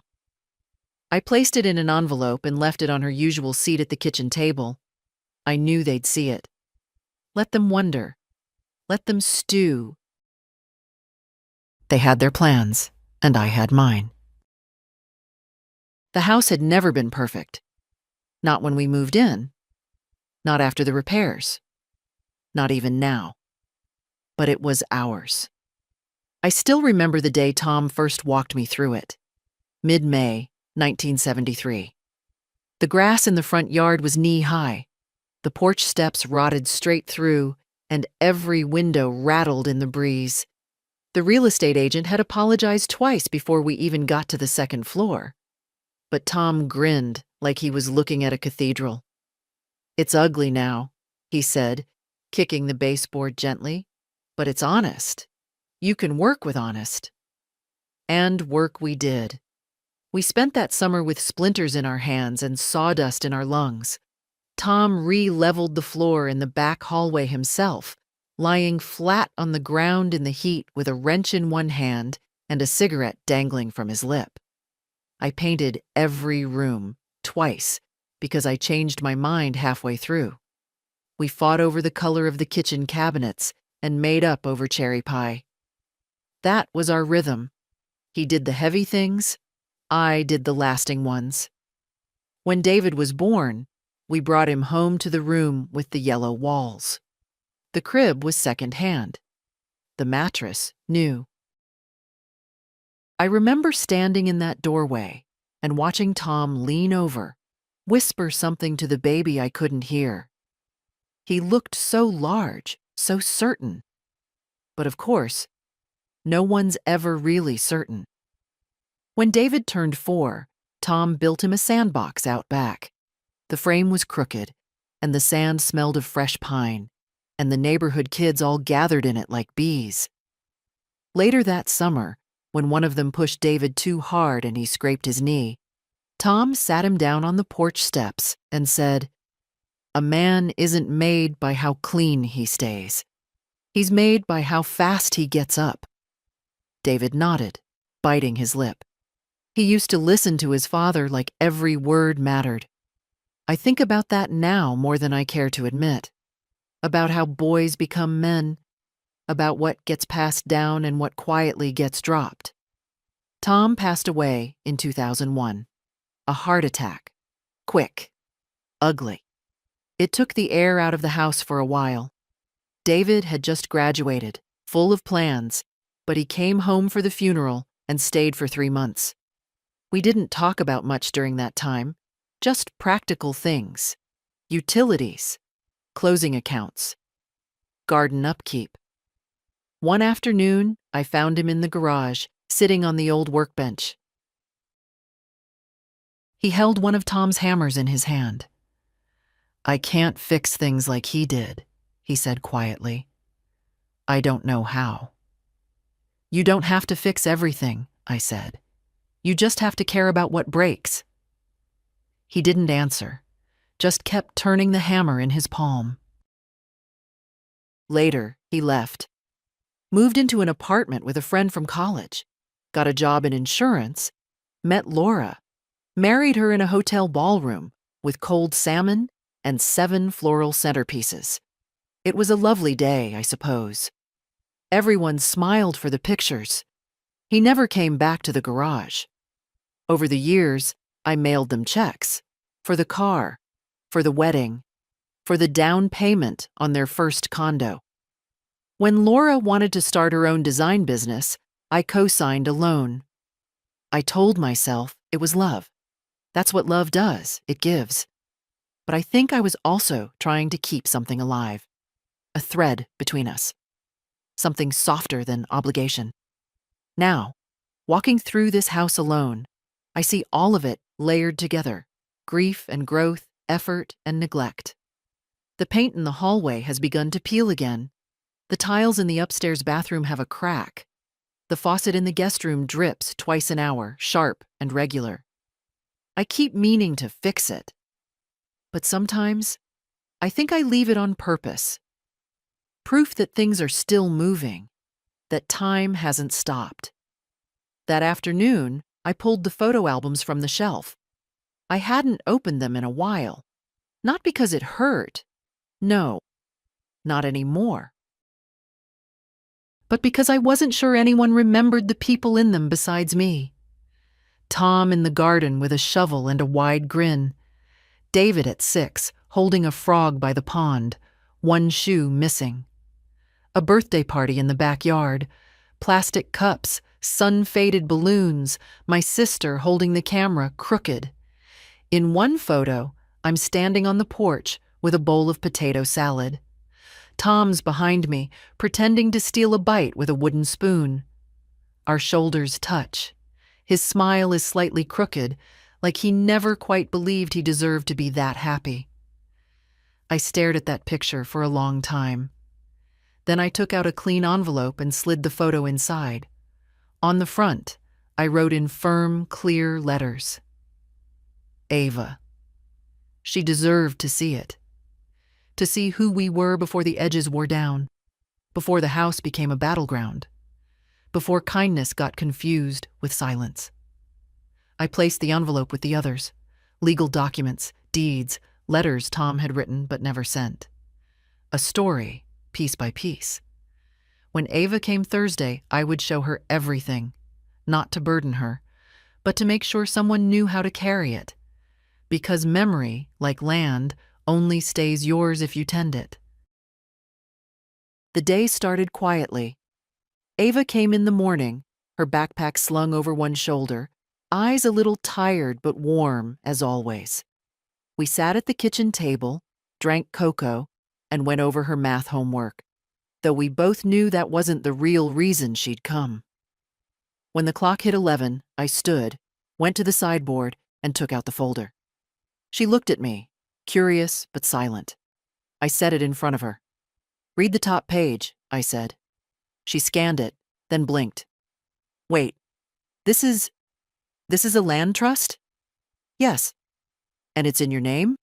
I placed it in an envelope and left it on her usual seat at the kitchen table. I knew they'd see it. Let them wonder. Let them stew. They had their plans, and I had mine. The house had never been perfect. Not when we moved in. Not after the repairs. Not even now. But it was ours. I still remember the day Tom first walked me through it. Mid-May, 1973. The grass in the front yard was knee-high. The porch steps rotted straight through, and every window rattled in the breeze. The real estate agent had apologized twice before we even got to the second floor. But Tom grinned like he was looking at a cathedral. "It's ugly now," he said, kicking the baseboard gently, "but it's honest. You can work with honest." And work we did. We spent that summer with splinters in our hands and sawdust in our lungs. Tom re-leveled the floor in the back hallway himself, lying flat on the ground in the heat with a wrench in one hand and a cigarette dangling from his lip. I painted every room, twice, because I changed my mind halfway through. We fought over the color of the kitchen cabinets and made up over cherry pie. That was our rhythm. He did the heavy things, I did the lasting ones. When David was born, we brought him home to the room with the yellow walls. The crib was second-hand. The mattress, new. I remember standing in that doorway and watching Tom lean over, whisper something to the baby I couldn't hear. He looked so large, so certain. But of course, no one's ever really certain. When David turned 4, Tom built him a sandbox out back. The frame was crooked, and the sand smelled of fresh pine, and the neighborhood kids all gathered in it like bees. Later that summer, when one of them pushed David too hard and he scraped his knee, Tom sat him down on the porch steps and said, "A man isn't made by how clean he stays. He's made by how fast he gets up." David nodded, biting his lip. He used to listen to his father like every word mattered. I think about that now more than I care to admit. About how boys become men, about what gets passed down and what quietly gets dropped. Tom passed away in 2001. A heart attack. Quick. Ugly. It took the air out of the house for a while. David had just graduated, full of plans, but he came home for the funeral and stayed for 3 months. We didn't talk about much during that time, just practical things. Utilities. Closing accounts. Garden upkeep. One afternoon, I found him in the garage, sitting on the old workbench. He held one of Tom's hammers in his hand. "I can't fix things like he did," he said quietly. "I don't know how." "You don't have to fix everything," I said. "You just have to care about what breaks." He didn't answer, just kept turning the hammer in his palm. Later, he left. Moved into an apartment with a friend from college. Got a job in insurance. Met Laura. Married her in a hotel ballroom with cold salmon and 7 floral centerpieces. It was a lovely day, I suppose. Everyone smiled for the pictures. He never came back to the garage. Over the years, I mailed them checks. For the car, for the wedding, for the down payment on their first condo. When Laura wanted to start her own design business, I co-signed a loan. I told myself it was love. That's what love does, it gives. But I think I was also trying to keep something alive, a thread between us, something softer than obligation. Now, walking through this house alone, I see all of it layered together, grief and growth, effort and neglect. The paint in the hallway has begun to peel again. The tiles in the upstairs bathroom have a crack. The faucet in the guest room drips twice an hour, sharp and regular. I keep meaning to fix it. But sometimes, I think I leave it on purpose. Proof that things are still moving, that time hasn't stopped. That afternoon, I pulled the photo albums from the shelf. I hadn't opened them in a while. Not because it hurt. No, not anymore. But because I wasn't sure anyone remembered the people in them besides me. Tom in the garden with a shovel and a wide grin. David at 6, holding a frog by the pond, one shoe missing. A birthday party in the backyard, plastic cups, sun-faded balloons, my sister holding the camera crooked. In one photo, I'm standing on the porch with a bowl of potato salad. Tom's behind me, pretending to steal a bite with a wooden spoon. Our shoulders touch. His smile is slightly crooked, like he never quite believed he deserved to be that happy. I stared at that picture for a long time. Then I took out a clean envelope and slid the photo inside. On the front, I wrote in firm, clear letters. Ava. She deserved to see it. To see who we were before the edges wore down, before the house became a battleground, before kindness got confused with silence. I placed the envelope with the others, legal documents, deeds, letters Tom had written but never sent. A story, piece by piece. When Ava came Thursday, I would show her everything, not to burden her, but to make sure someone knew how to carry it. Because memory, like land, only stays yours if you tend it. The day started quietly. Ava came in the morning, her backpack slung over one shoulder, eyes a little tired but warm, as always. We sat at the kitchen table, drank cocoa, and went over her math homework, though we both knew that wasn't the real reason she'd come. When the clock hit 11, I stood, went to the sideboard, and took out the folder. She looked at me, curious but silent. I set it in front of her. "Read the top page," I said. She scanned it, then blinked. "Wait, this is a land trust?" "Yes." "And it's in your name?"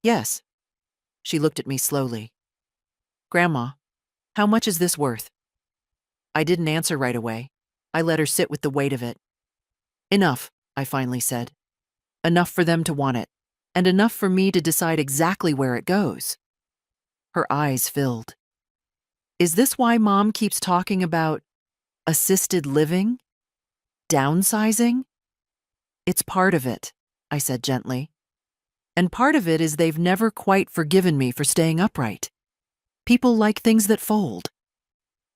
"Yes." She looked at me slowly. "Grandma, how much is this worth?" I didn't answer right away. I let her sit with the weight of it. "Enough," I finally said. "Enough for them to want it, and enough for me to decide exactly where it goes." Her eyes filled. "Is this why Mom keeps talking about assisted living? Downsizing?" "It's part of it," I said gently. "And part of it is they've never quite forgiven me for staying upright. People like things that fold.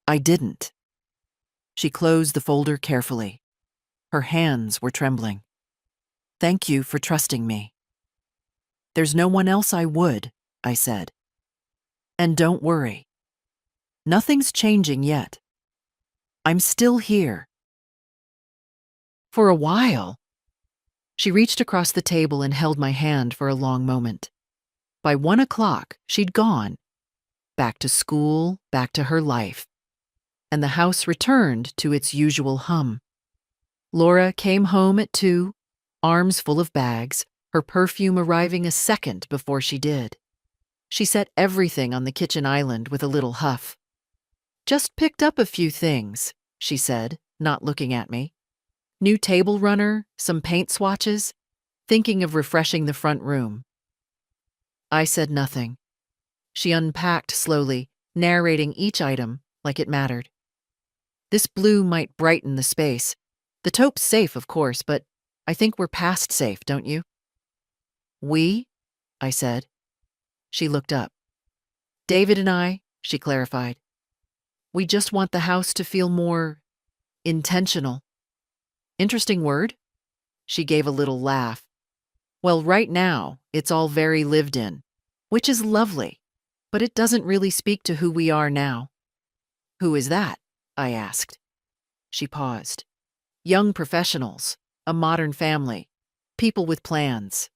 I didn't." She closed the folder carefully. Her hands were trembling. "Thank you for trusting me." "There's no one else I would," I said. "And don't worry. Nothing's changing yet. I'm still here. For a while." She reached across the table and held my hand for a long moment. By 1 o'clock, she'd gone. Back to school, back to her life. And the house returned to its usual hum. Laura came home at 2, arms full of bags, her perfume arriving a second before she did. She set everything on the kitchen island with a little huff. "Just picked up a few things," she said, not looking at me. "New table runner, some paint swatches, thinking of refreshing the front room." I said nothing. She unpacked slowly, narrating each item like it mattered. "This blue might brighten the space. The taupe's safe, of course, but I think we're past safe, don't you?" "We?" I said. She looked up. "David and I," she clarified. "We just want the house to feel more intentional." "Interesting word?" She gave a little laugh. Well, right now, it's all very lived in, which is lovely, but it doesn't really speak to who we are now. Who is that? I asked. She paused. Young professionals, a modern family, people with plans.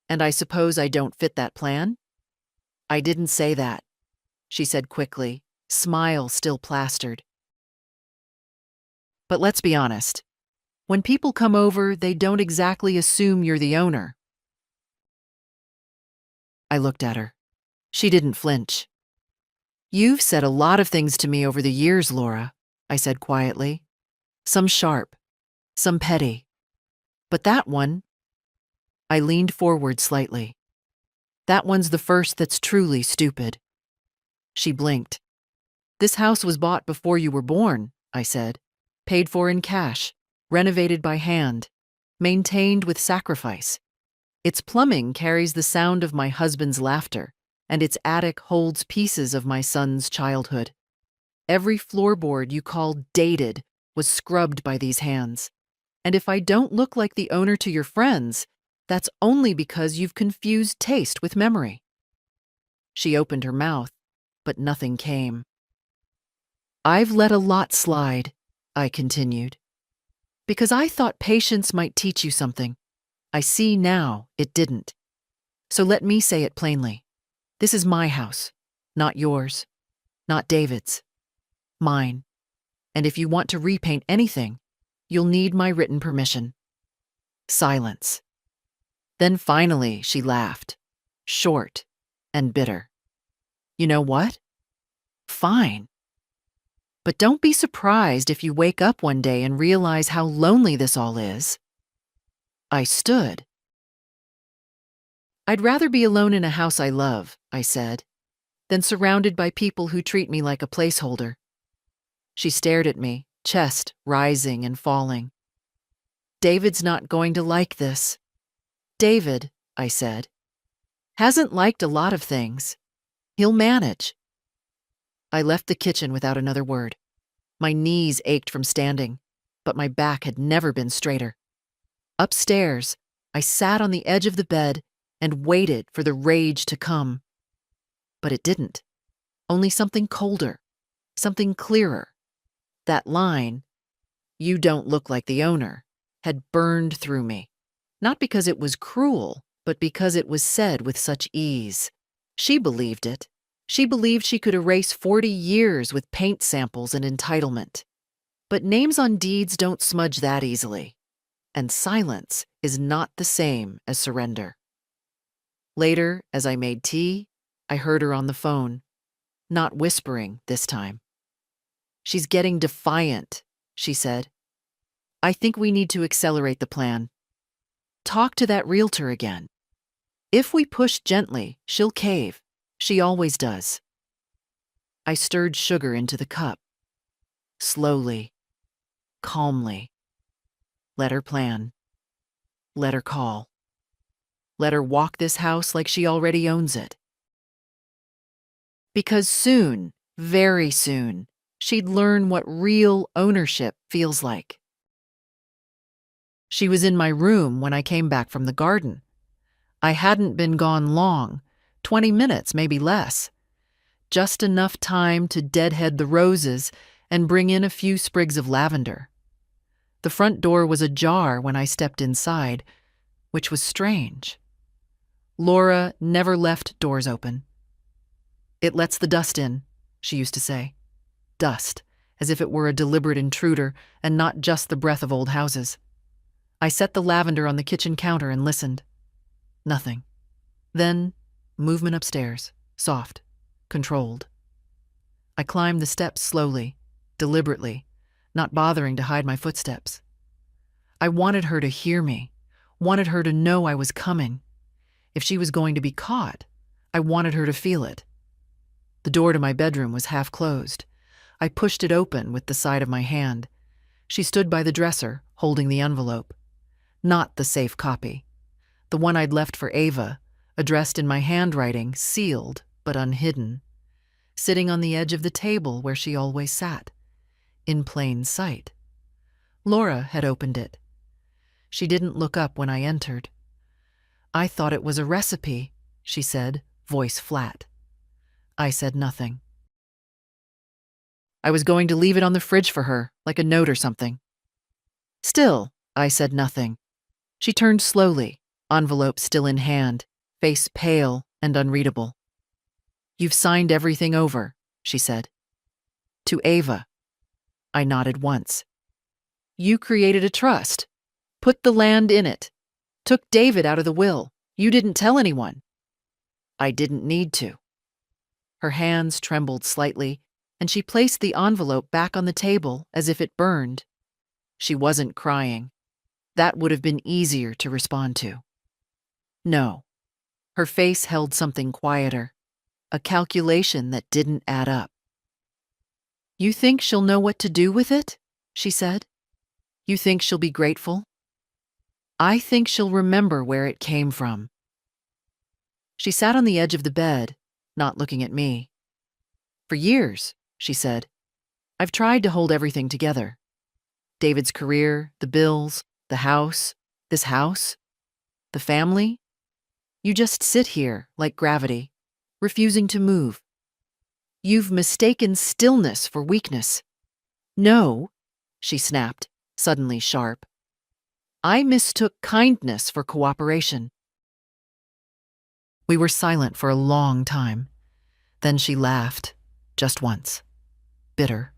And I suppose I don't fit that plan? I didn't say that, she said quickly, smile still plastered. But let's be honest. When people come over, they don't exactly assume you're the owner. I looked at her. She didn't flinch. You've said a lot of things to me over the years, Laura, I said quietly. Some sharp, some petty. But that one, I leaned forward slightly. That one's the first that's truly stupid. She blinked. This house was bought before you were born, I said. Paid for in cash, renovated by hand, maintained with sacrifice. Its plumbing carries the sound of my husband's laughter, and its attic holds pieces of my son's childhood. Every floorboard you call dated was scrubbed by these hands. And if I don't look like the owner to your friends, that's only because you've confused taste with memory. She opened her mouth, but nothing came. I've let a lot slide, I continued, because I thought patience might teach you something. I see now it didn't. So let me say it plainly. This is my house, not yours, not David's, mine. And if you want to repaint anything, you'll need my written permission. Silence. Then finally she laughed, short and bitter. You know what? Fine. But don't be surprised if you wake up one day and realize how lonely this all is. I stood. I'd rather be alone in a house I love, I said, than surrounded by people who treat me like a placeholder. She stared at me, chest rising and falling. David's not going to like this. David, I said, hasn't liked a lot of things. He'll manage. I left the kitchen without another word. My knees ached from standing, but my back had never been straighter. Upstairs, I sat on the edge of the bed and waited for the rage to come. But it didn't. Only something colder, something clearer. That line, "You don't look like the owner," had burned through me. Not because it was cruel, but because it was said with such ease. She believed it. She believed she could erase 40 years with paint samples and entitlement. But names on deeds don't smudge that easily. And silence is not the same as surrender. Later, as I made tea, I heard her on the phone, not whispering this time. She's getting defiant, she said. I think we need to accelerate the plan. Talk to that realtor again. If we push gently, she'll cave. She always does. I stirred sugar into the cup. Slowly, calmly. Let her plan. Let her call. Let her walk this house like she already owns it. Because soon, very soon, she'd learn what real ownership feels like. She was in my room when I came back from the garden. I hadn't been gone long, 20 minutes, maybe less. Just enough time to deadhead the roses and bring in a few sprigs of lavender. The front door was ajar when I stepped inside, which was strange. Laura never left doors open. It lets the dust in, she used to say. Dust, as if it were a deliberate intruder and not just the breath of old houses. I set the lavender on the kitchen counter and listened. Nothing. Then, movement upstairs, soft, controlled. I climbed the steps slowly, deliberately, not bothering to hide my footsteps. I wanted her to hear me, wanted her to know I was coming. If she was going to be caught, I wanted her to feel it. The door to my bedroom was half closed. I pushed it open with the side of my hand. She stood by the dresser, holding the envelope. Not the safe copy. The one I'd left for Ava, addressed in my handwriting, sealed but unhidden. Sitting on the edge of the table where she always sat. In plain sight. Laura had opened it. She didn't look up when I entered. I thought it was a recipe, she said, voice flat. I said nothing. I was going to leave it on the fridge for her, like a note or something. Still, I said nothing. She turned slowly, envelope still in hand, face pale and unreadable. You've signed everything over, she said. To Ava. I nodded once. You created a trust. Put the land in it. Took David out of the will. You didn't tell anyone. I didn't need to. Her hands trembled slightly, and she placed the envelope back on the table as if it burned. She wasn't crying. That would have been easier to respond to. No. Her face held something quieter, a calculation that didn't add up. You think she'll know what to do with it? She said. You think she'll be grateful? I think she'll remember where it came from. She sat on the edge of the bed, not looking at me. For years, she said, I've tried to hold everything together. David's career, the bills, the house, this house, the family. You just sit here like gravity, refusing to move. You've mistaken stillness for weakness. No, she snapped, suddenly sharp. I mistook kindness for cooperation. We were silent for a long time. Then she laughed, just once. Bitter,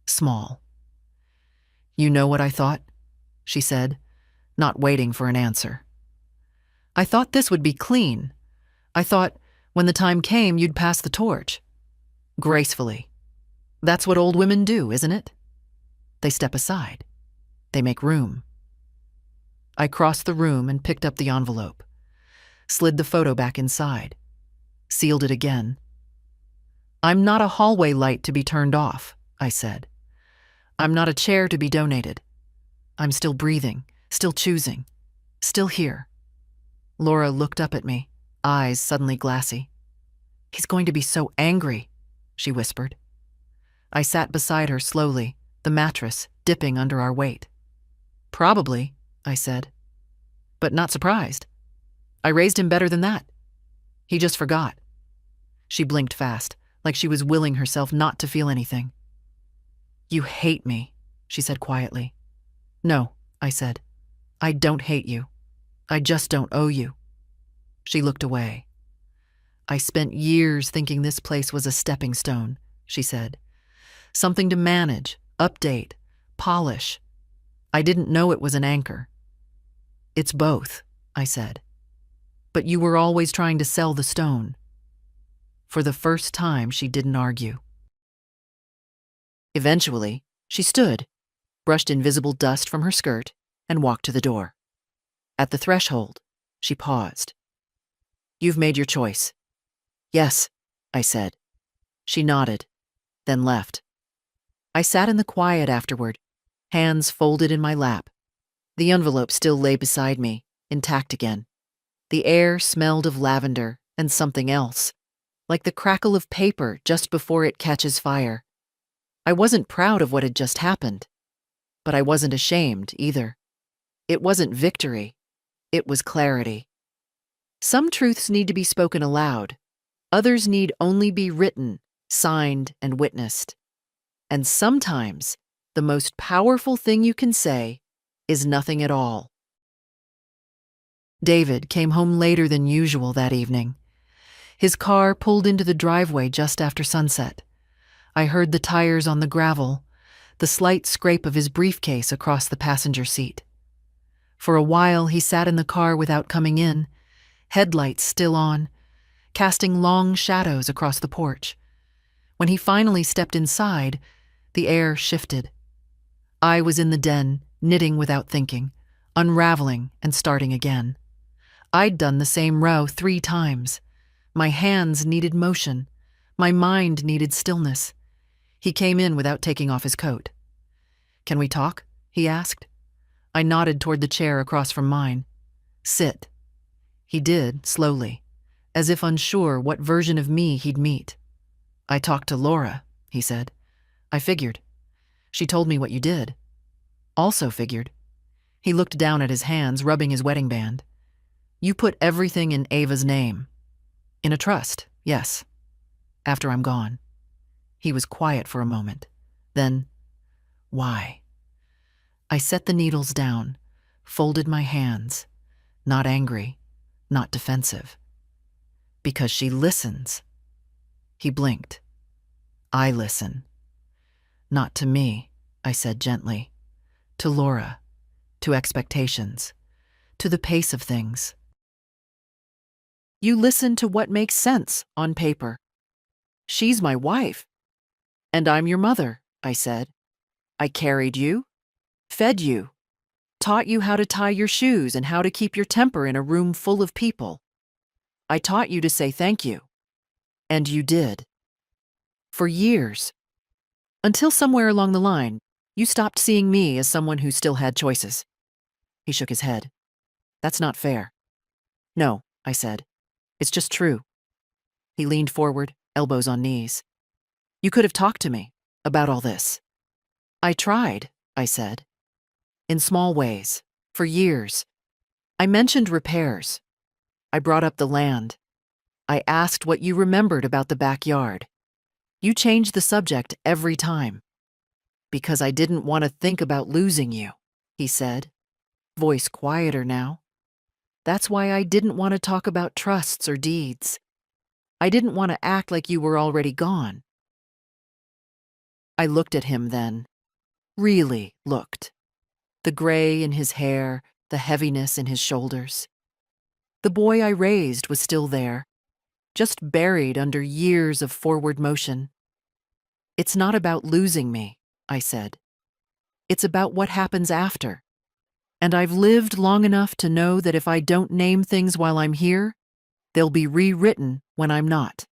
small. You know what I thought? She said, not waiting for an answer. I thought this would be clean. I thought, when the time came, you'd pass the torch. Gracefully. That's what old women do, isn't it? They step aside. They make room. I crossed the room and picked up the envelope, slid the photo back inside, sealed it again. I'm not a hallway light to be turned off, I said. I'm not a chair to be donated. I'm still breathing, still choosing, still here. Laura looked up at me, eyes suddenly glassy. He's going to be so angry, she whispered. I sat beside her slowly, the mattress dipping under our weight. Probably, I said, but not surprised. I raised him better than that. He just forgot. She blinked fast, like she was willing herself not to feel anything. You hate me, she said quietly. No, I said. I don't hate you. I just don't owe you. She looked away. I spent years thinking this place was a stepping stone, she said. Something to manage, update, polish. I didn't know it was an anchor. It's both, I said. But you were always trying to sell the stone. For the first time, she didn't argue. Eventually, she stood, brushed invisible dust from her skirt, and walked to the door. At the threshold, she paused. You've made your choice. Yes, I said. She nodded, then left. I sat in the quiet afterward, hands folded in my lap. The envelope still lay beside me, intact again. The air smelled of lavender and something else, like the crackle of paper just before it catches fire. I wasn't proud of what had just happened, but I wasn't ashamed either. It wasn't victory. It was clarity. Some truths need to be spoken aloud. Others need only be written, signed, and witnessed. And sometimes, the most powerful thing you can say is nothing at all. David came home later than usual that evening. His car pulled into the driveway just after sunset. I heard the tires on the gravel, the slight scrape of his briefcase across the passenger seat. For a while, he sat in the car without coming in, headlights still on, casting long shadows across the porch. When he finally stepped inside, the air shifted. I was in the den, knitting without thinking, unraveling and starting again. I'd done the same row 3 times. My hands needed motion. My mind needed stillness. He came in without taking off his coat. Can we talk? He asked. I nodded toward the chair across from mine. Sit. He did, slowly, as if unsure what version of me he'd meet. I talked to Laura, he said. I figured. She told me what you did. Also figured. He looked down at his hands, rubbing his wedding band. You put everything in Ava's name. In a trust, yes. After I'm gone. He was quiet for a moment. Then, why? I set the needles down, folded my hands, not angry, not defensive. Because she listens. He blinked. I listen. Not to me, I said gently. To Laura. To expectations. To the pace of things. You listen to what makes sense on paper. She's my wife. And I'm your mother, I said. I carried you, fed you, taught you how to tie your shoes and how to keep your temper in a room full of people. I taught you to say thank you. And you did. For years. Until somewhere along the line, you stopped seeing me as someone who still had choices. He shook his head. That's not fair. No, I said. It's just true. He leaned forward, elbows on knees. You could have talked to me about all this. I tried, I said. In small ways, for years. I mentioned repairs. I brought up the land. I asked what you remembered about the backyard. You changed the subject every time. Because I didn't want to think about losing you, he said, voice quieter now. That's why I didn't want to talk about trusts or deeds. I didn't want to act like you were already gone. I looked at him then. Really looked. The gray in his hair, the heaviness in his shoulders. The boy I raised was still there, just buried under years of forward motion. It's not about losing me, I said. It's about what happens after. And I've lived long enough to know that if I don't name things while I'm here, they'll be rewritten when I'm not.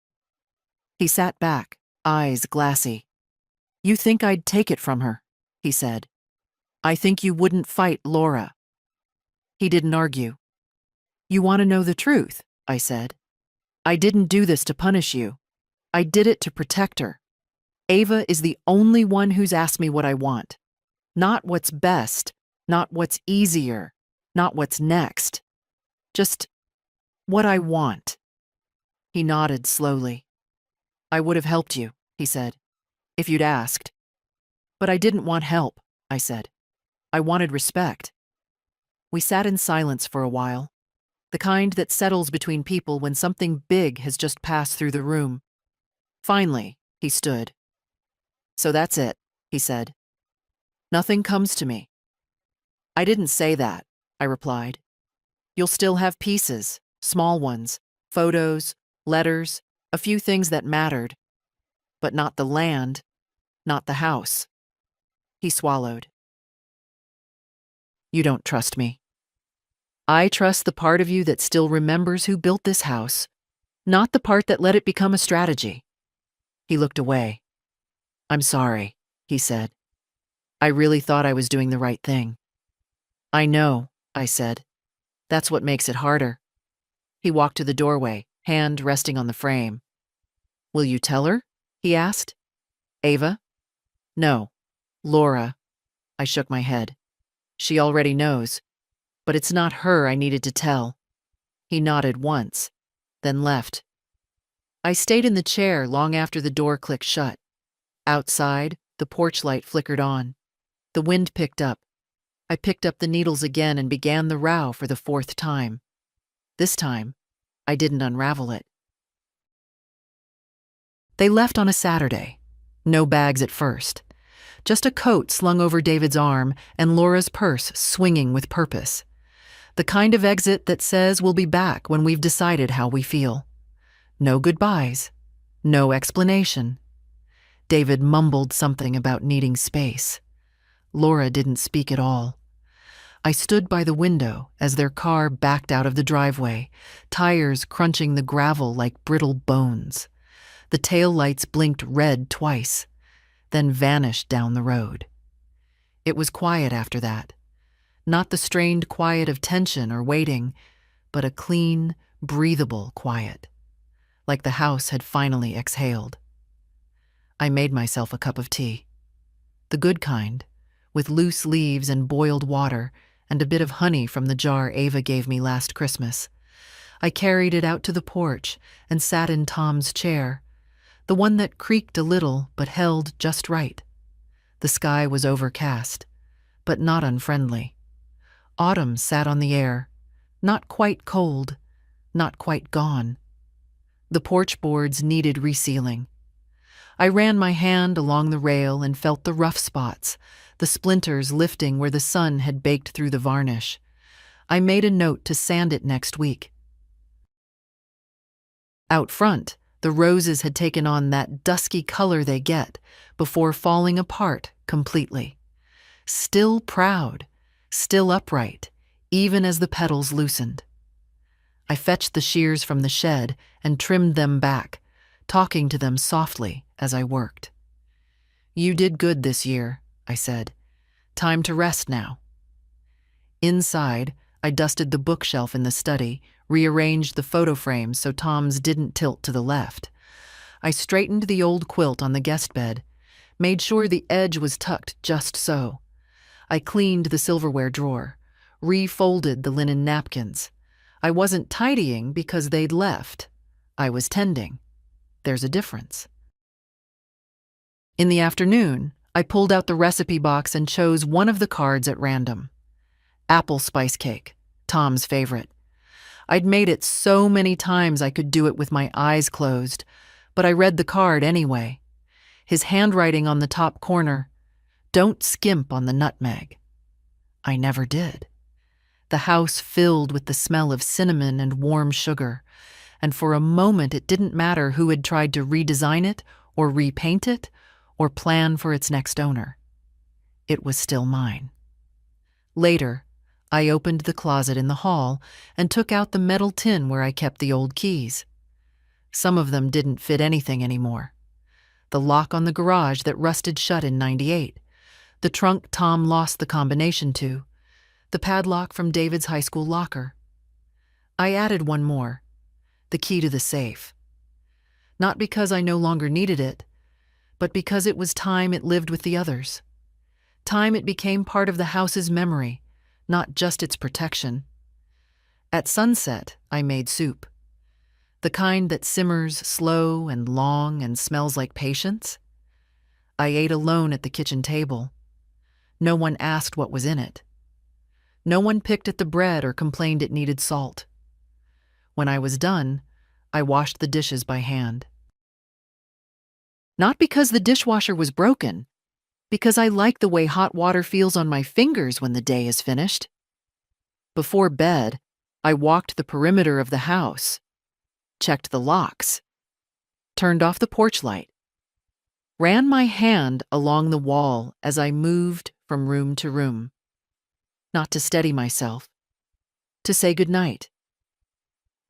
He sat back, eyes glassy. You think I'd take it from her, he said. I think you wouldn't fight Laura. He didn't argue. You want to know the truth, I said. I didn't do this to punish you. I did it to protect her. Ava is the only one who's asked me what I want. Not what's best, not what's easier, not what's next. Just what I want. He nodded slowly. I would have helped you, he said, if you'd asked. But I didn't want help, I said. I wanted respect. We sat in silence for a while, the kind that settles between people when something big has just passed through the room. Finally, he stood. So that's it, he said. Nothing comes to me. I didn't say that, I replied. You'll still have pieces, small ones, photos, letters, a few things that mattered. But not the land, not the house. He swallowed. You don't trust me. I trust the part of you that still remembers who built this house, not the part that let it become a strategy. He looked away. I'm sorry, he said. I really thought I was doing the right thing. I know, I said. That's what makes it harder. He walked to the doorway, hand resting on the frame. Will you tell her? He asked. Ava? No. Laura. I shook my head. She already knows. But it's not her I needed to tell. He nodded once, then left. I stayed in the chair long after the door clicked shut. Outside, the porch light flickered on. The wind picked up. I picked up the needles again and began the row for the fourth time. This time, I didn't unravel it. They left on a Saturday. No bags at first. Just a coat slung over David's arm and Laura's purse swinging with purpose. The kind of exit that says we'll be back when we've decided how we feel. No goodbyes. No explanation. David mumbled something about needing space. Laura didn't speak at all. I stood by the window as their car backed out of the driveway, tires crunching the gravel like brittle bones. The taillights blinked red twice, then vanished down the road. It was quiet after that. Not the strained quiet of tension or waiting, but a clean, breathable quiet, like the house had finally exhaled. I made myself a cup of tea. The good kind, with loose leaves and boiled water and a bit of honey from the jar Ava gave me last Christmas. I carried it out to the porch and sat in Tom's chair, the one that creaked a little but held just right. The sky was overcast, but not unfriendly. Autumn sat on the air, not quite cold, not quite gone. The porch boards needed resealing. I ran my hand along the rail and felt the rough spots, the splinters lifting where the sun had baked through the varnish. I made a note to sand it next week. Out front, the roses had taken on that dusky color they get before falling apart completely. Still proud, still upright, even as the petals loosened. I fetched the shears from the shed and trimmed them back, talking to them softly as I worked. "You did good this year," I said. "Time to rest now." Inside, I dusted the bookshelf in the study, rearranged the photo frames so Tom's didn't tilt to the left. I straightened the old quilt on the guest bed, made sure the edge was tucked just so. I cleaned the silverware drawer, refolded the linen napkins. I wasn't tidying because they'd left. I was tending. There's a difference. In the afternoon, I pulled out the recipe box and chose one of the cards at random. Apple spice cake, Tom's favorite. I'd made it so many times I could do it with my eyes closed, but I read the card anyway. His handwriting on the top corner, "Don't skimp on the nutmeg." I never did. The house filled with the smell of cinnamon and warm sugar, and for a moment it didn't matter who had tried to redesign it or repaint it or plan for its next owner. It was still mine. Later, I opened the closet in the hall and took out the metal tin where I kept the old keys. Some of them didn't fit anything anymore. The lock on the garage that rusted shut in '98, the trunk Tom lost the combination to, the padlock from David's high school locker. I added one more, the key to the safe. Not because I no longer needed it, but because it was time it lived with the others. Time it became part of the house's memory, not just its protection. At sunset, I made soup. The kind that simmers slow and long and smells like patience. I ate alone at the kitchen table. No one asked what was in it. No one picked at the bread or complained it needed salt. When I was done, I washed the dishes by hand. Not because the dishwasher was broken, because I like the way hot water feels on my fingers when the day is finished. Before bed, I walked the perimeter of the house, checked the locks, turned off the porch light, ran my hand along the wall as I moved from room to room. Not to steady myself, to say goodnight.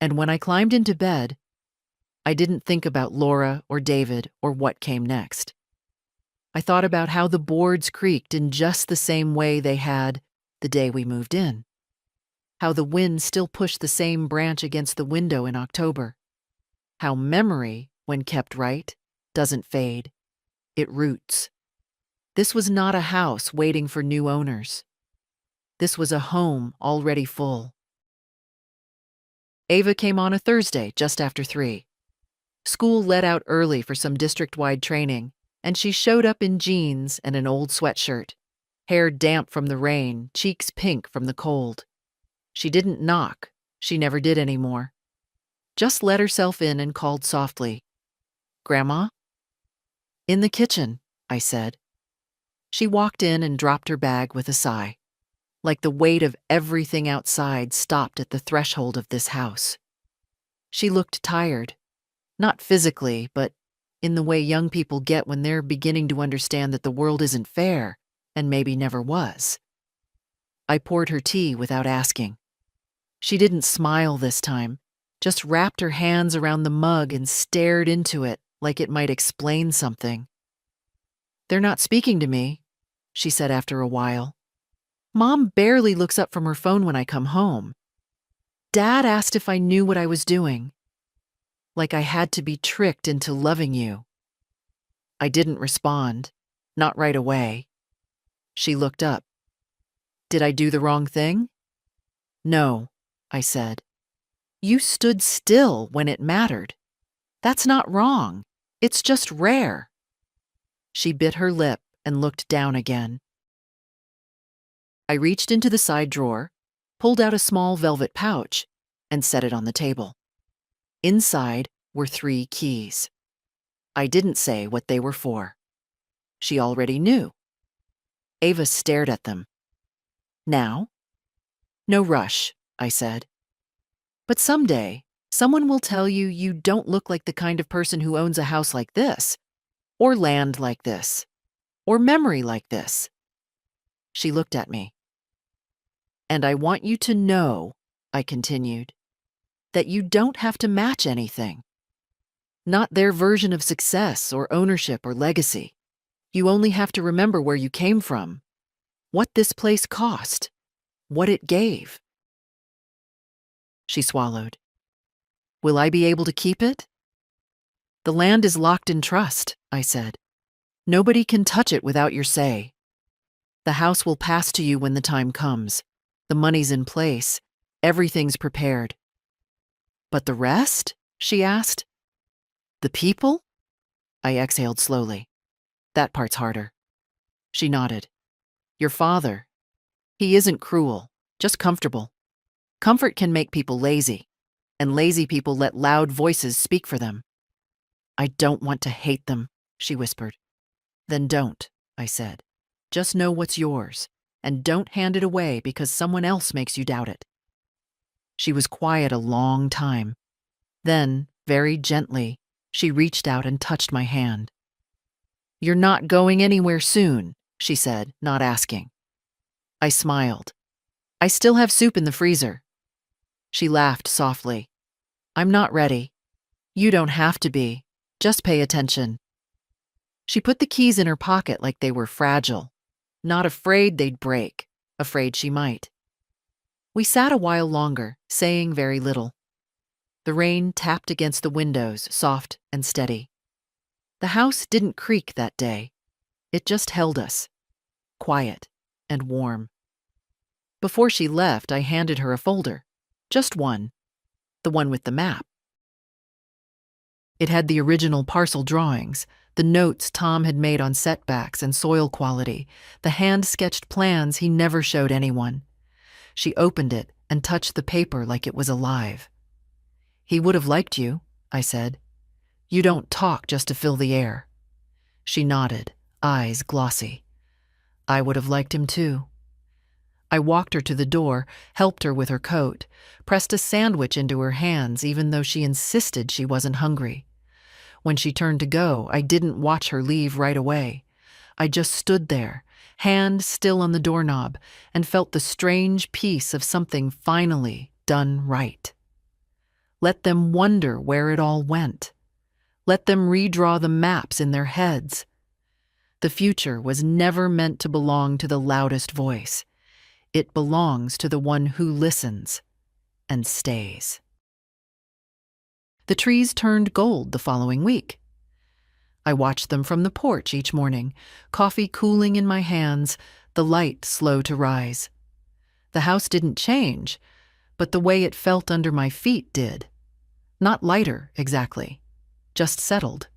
And when I climbed into bed, I didn't think about Laura or David or what came next. I thought about how the boards creaked in just the same way they had the day we moved in. How the wind still pushed the same branch against the window in October. How memory, when kept right, doesn't fade. It roots. This was not a house waiting for new owners. This was a home already full. Ava came on a Thursday just after 3. School let out early for some district-wide training, and she showed up in jeans and an old sweatshirt, hair damp from the rain, cheeks pink from the cold. She didn't knock. She never did anymore. Just let herself in and called softly, "Grandma?" "In the kitchen," I said. She walked in and dropped her bag with a sigh, like the weight of everything outside stopped at the threshold of this house. She looked tired, not physically, but in the way young people get when they're beginning to understand that the world isn't fair and maybe never was. I poured her tea without asking. She didn't smile this time, just wrapped her hands around the mug and stared into it like it might explain something. "They're not speaking to me," she said after a while. "Mom barely looks up from her phone when I come home. Dad asked if I knew what I was doing. Like I had to be tricked into loving you." I didn't respond, not right away. She looked up. "Did I do the wrong thing?" "No," I said. You stood still when it mattered. That's not wrong. It's just rare. She bit her lip and looked down again. I reached into the side drawer, pulled out a small velvet pouch, and set it on the table. Inside were 3 keys. I didn't say what they were for. She already knew. Ava stared at them. Now? No rush, I said. But someday, someone will tell you you don't look like the kind of person who owns a house like this, or land like this, or memory like this. She looked at me. And I want you to know, I continued, that you don't have to match anything. Not their version of success or ownership or legacy. You only have to remember where you came from, what this place cost, what it gave. She swallowed. Will I be able to keep it? The land is locked in trust, I said. Nobody can touch it without your say. The house will pass to you when the time comes. The money's in place. Everything's prepared. But the rest? She asked. The people? I exhaled slowly. That part's harder. She nodded. Your father. He isn't cruel, just comfortable. Comfort can make people lazy, and lazy people let loud voices speak for them. I don't want to hate them, she whispered. Then don't, I said. Just know what's yours, and don't hand it away because someone else makes you doubt it. She was quiet a long time. Then, very gently, she reached out and touched my hand. You're not going anywhere soon, she said, not asking. I smiled. I still have soup in the freezer. She laughed softly. I'm not ready. You don't have to be. Just pay attention. She put the keys in her pocket like they were fragile, not afraid they'd break, afraid she might. We sat a while longer, saying very little. The rain tapped against the windows, soft and steady. The house didn't creak that day. It just held us, quiet and warm. Before she left, I handed her a folder. Just one. The one with the map. It had the original parcel drawings, the notes Tom had made on setbacks and soil quality, the hand-sketched plans he never showed anyone. She opened it and touched the paper like it was alive. He would have liked you, I said. You don't talk just to fill the air. She nodded, eyes glossy. I would have liked him too. I walked her to the door, helped her with her coat, pressed a sandwich into her hands even though she insisted she wasn't hungry. When she turned to go, I didn't watch her leave right away. I just stood there, hand still on the doorknob, and felt the strange peace of something finally done right. Let them wonder where it all went. Let them redraw the maps in their heads. The future was never meant to belong to the loudest voice. It belongs to the one who listens and stays. The trees turned gold the following week. I watched them from the porch each morning, coffee cooling in my hands, the light slow to rise. The house didn't change, but the way it felt under my feet did. Not lighter, exactly, just settled,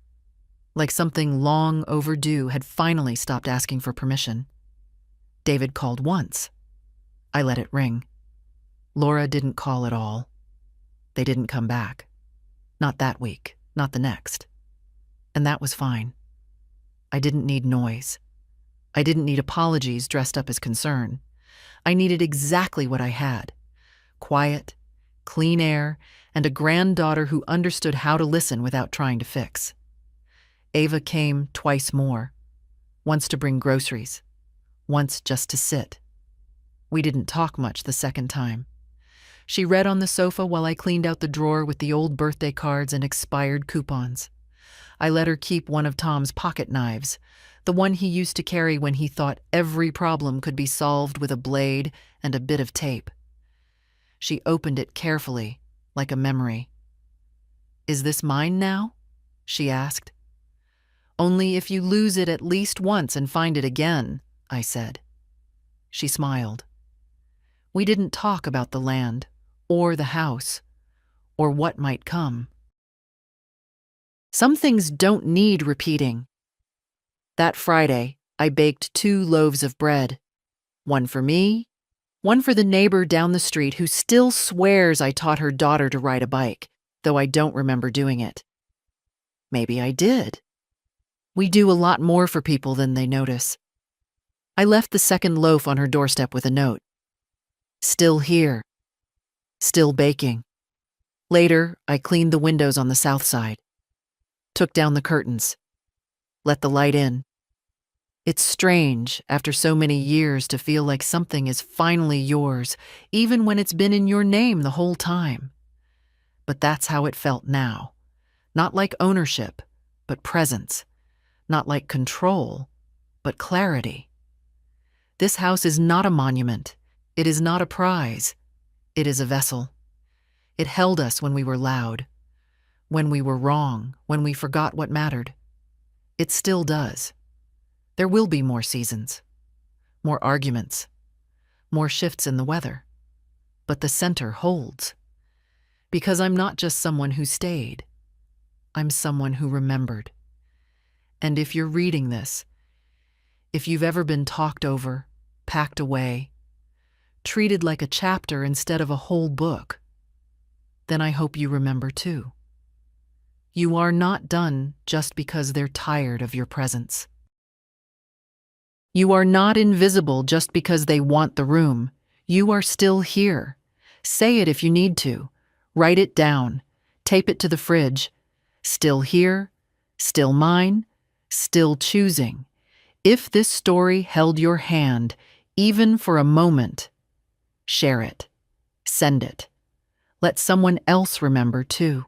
like something long overdue had finally stopped asking for permission. David called once. I let it ring. Laura didn't call at all. They didn't come back. Not that week, not the next. And that was fine. I didn't need noise. I didn't need apologies dressed up as concern. I needed exactly what I had. Quiet, clean air, and a granddaughter who understood how to listen without trying to fix. Ava came twice more. Once to bring groceries. Once just to sit. We didn't talk much the second time. She read on the sofa while I cleaned out the drawer with the old birthday cards and expired coupons. I let her keep one of Tom's pocket knives, the one he used to carry when he thought every problem could be solved with a blade and a bit of tape. She opened it carefully, like a memory. Is this mine now? She asked. Only if you lose it at least once and find it again, I said. She smiled. We didn't talk about the land, or the house, or what might come. Some things don't need repeating. That Friday, I baked 2 loaves of bread. One for me, one for the neighbor down the street who still swears I taught her daughter to ride a bike, though I don't remember doing it. Maybe I did. We do a lot more for people than they notice. I left the second loaf on her doorstep with a note. Still here. Still baking. Later, I cleaned the windows on the south side. Took down the curtains. Let the light in. It's strange, after so many years, to feel like something is finally yours, even when it's been in your name the whole time. But that's how it felt now. Not like ownership, but presence. Not like control, but clarity. This house is not a monument. It is not a prize. It is a vessel. It held us when we were loud, when we were wrong, when we forgot what mattered. It still does. There will be more seasons, more arguments, more shifts in the weather. But the center holds. Because I'm not just someone who stayed. I'm someone who remembered. And if you're reading this, if you've ever been talked over, packed away, treated like a chapter instead of a whole book, then I hope you remember too. You are not done just because they're tired of your presence. You are not invisible just because they want the room. You are still here. Say it if you need to. Write it down. Tape it to the fridge. Still here, still mine, still choosing. If this story held your hand, even for a moment, share it. Send it. Let someone else remember too.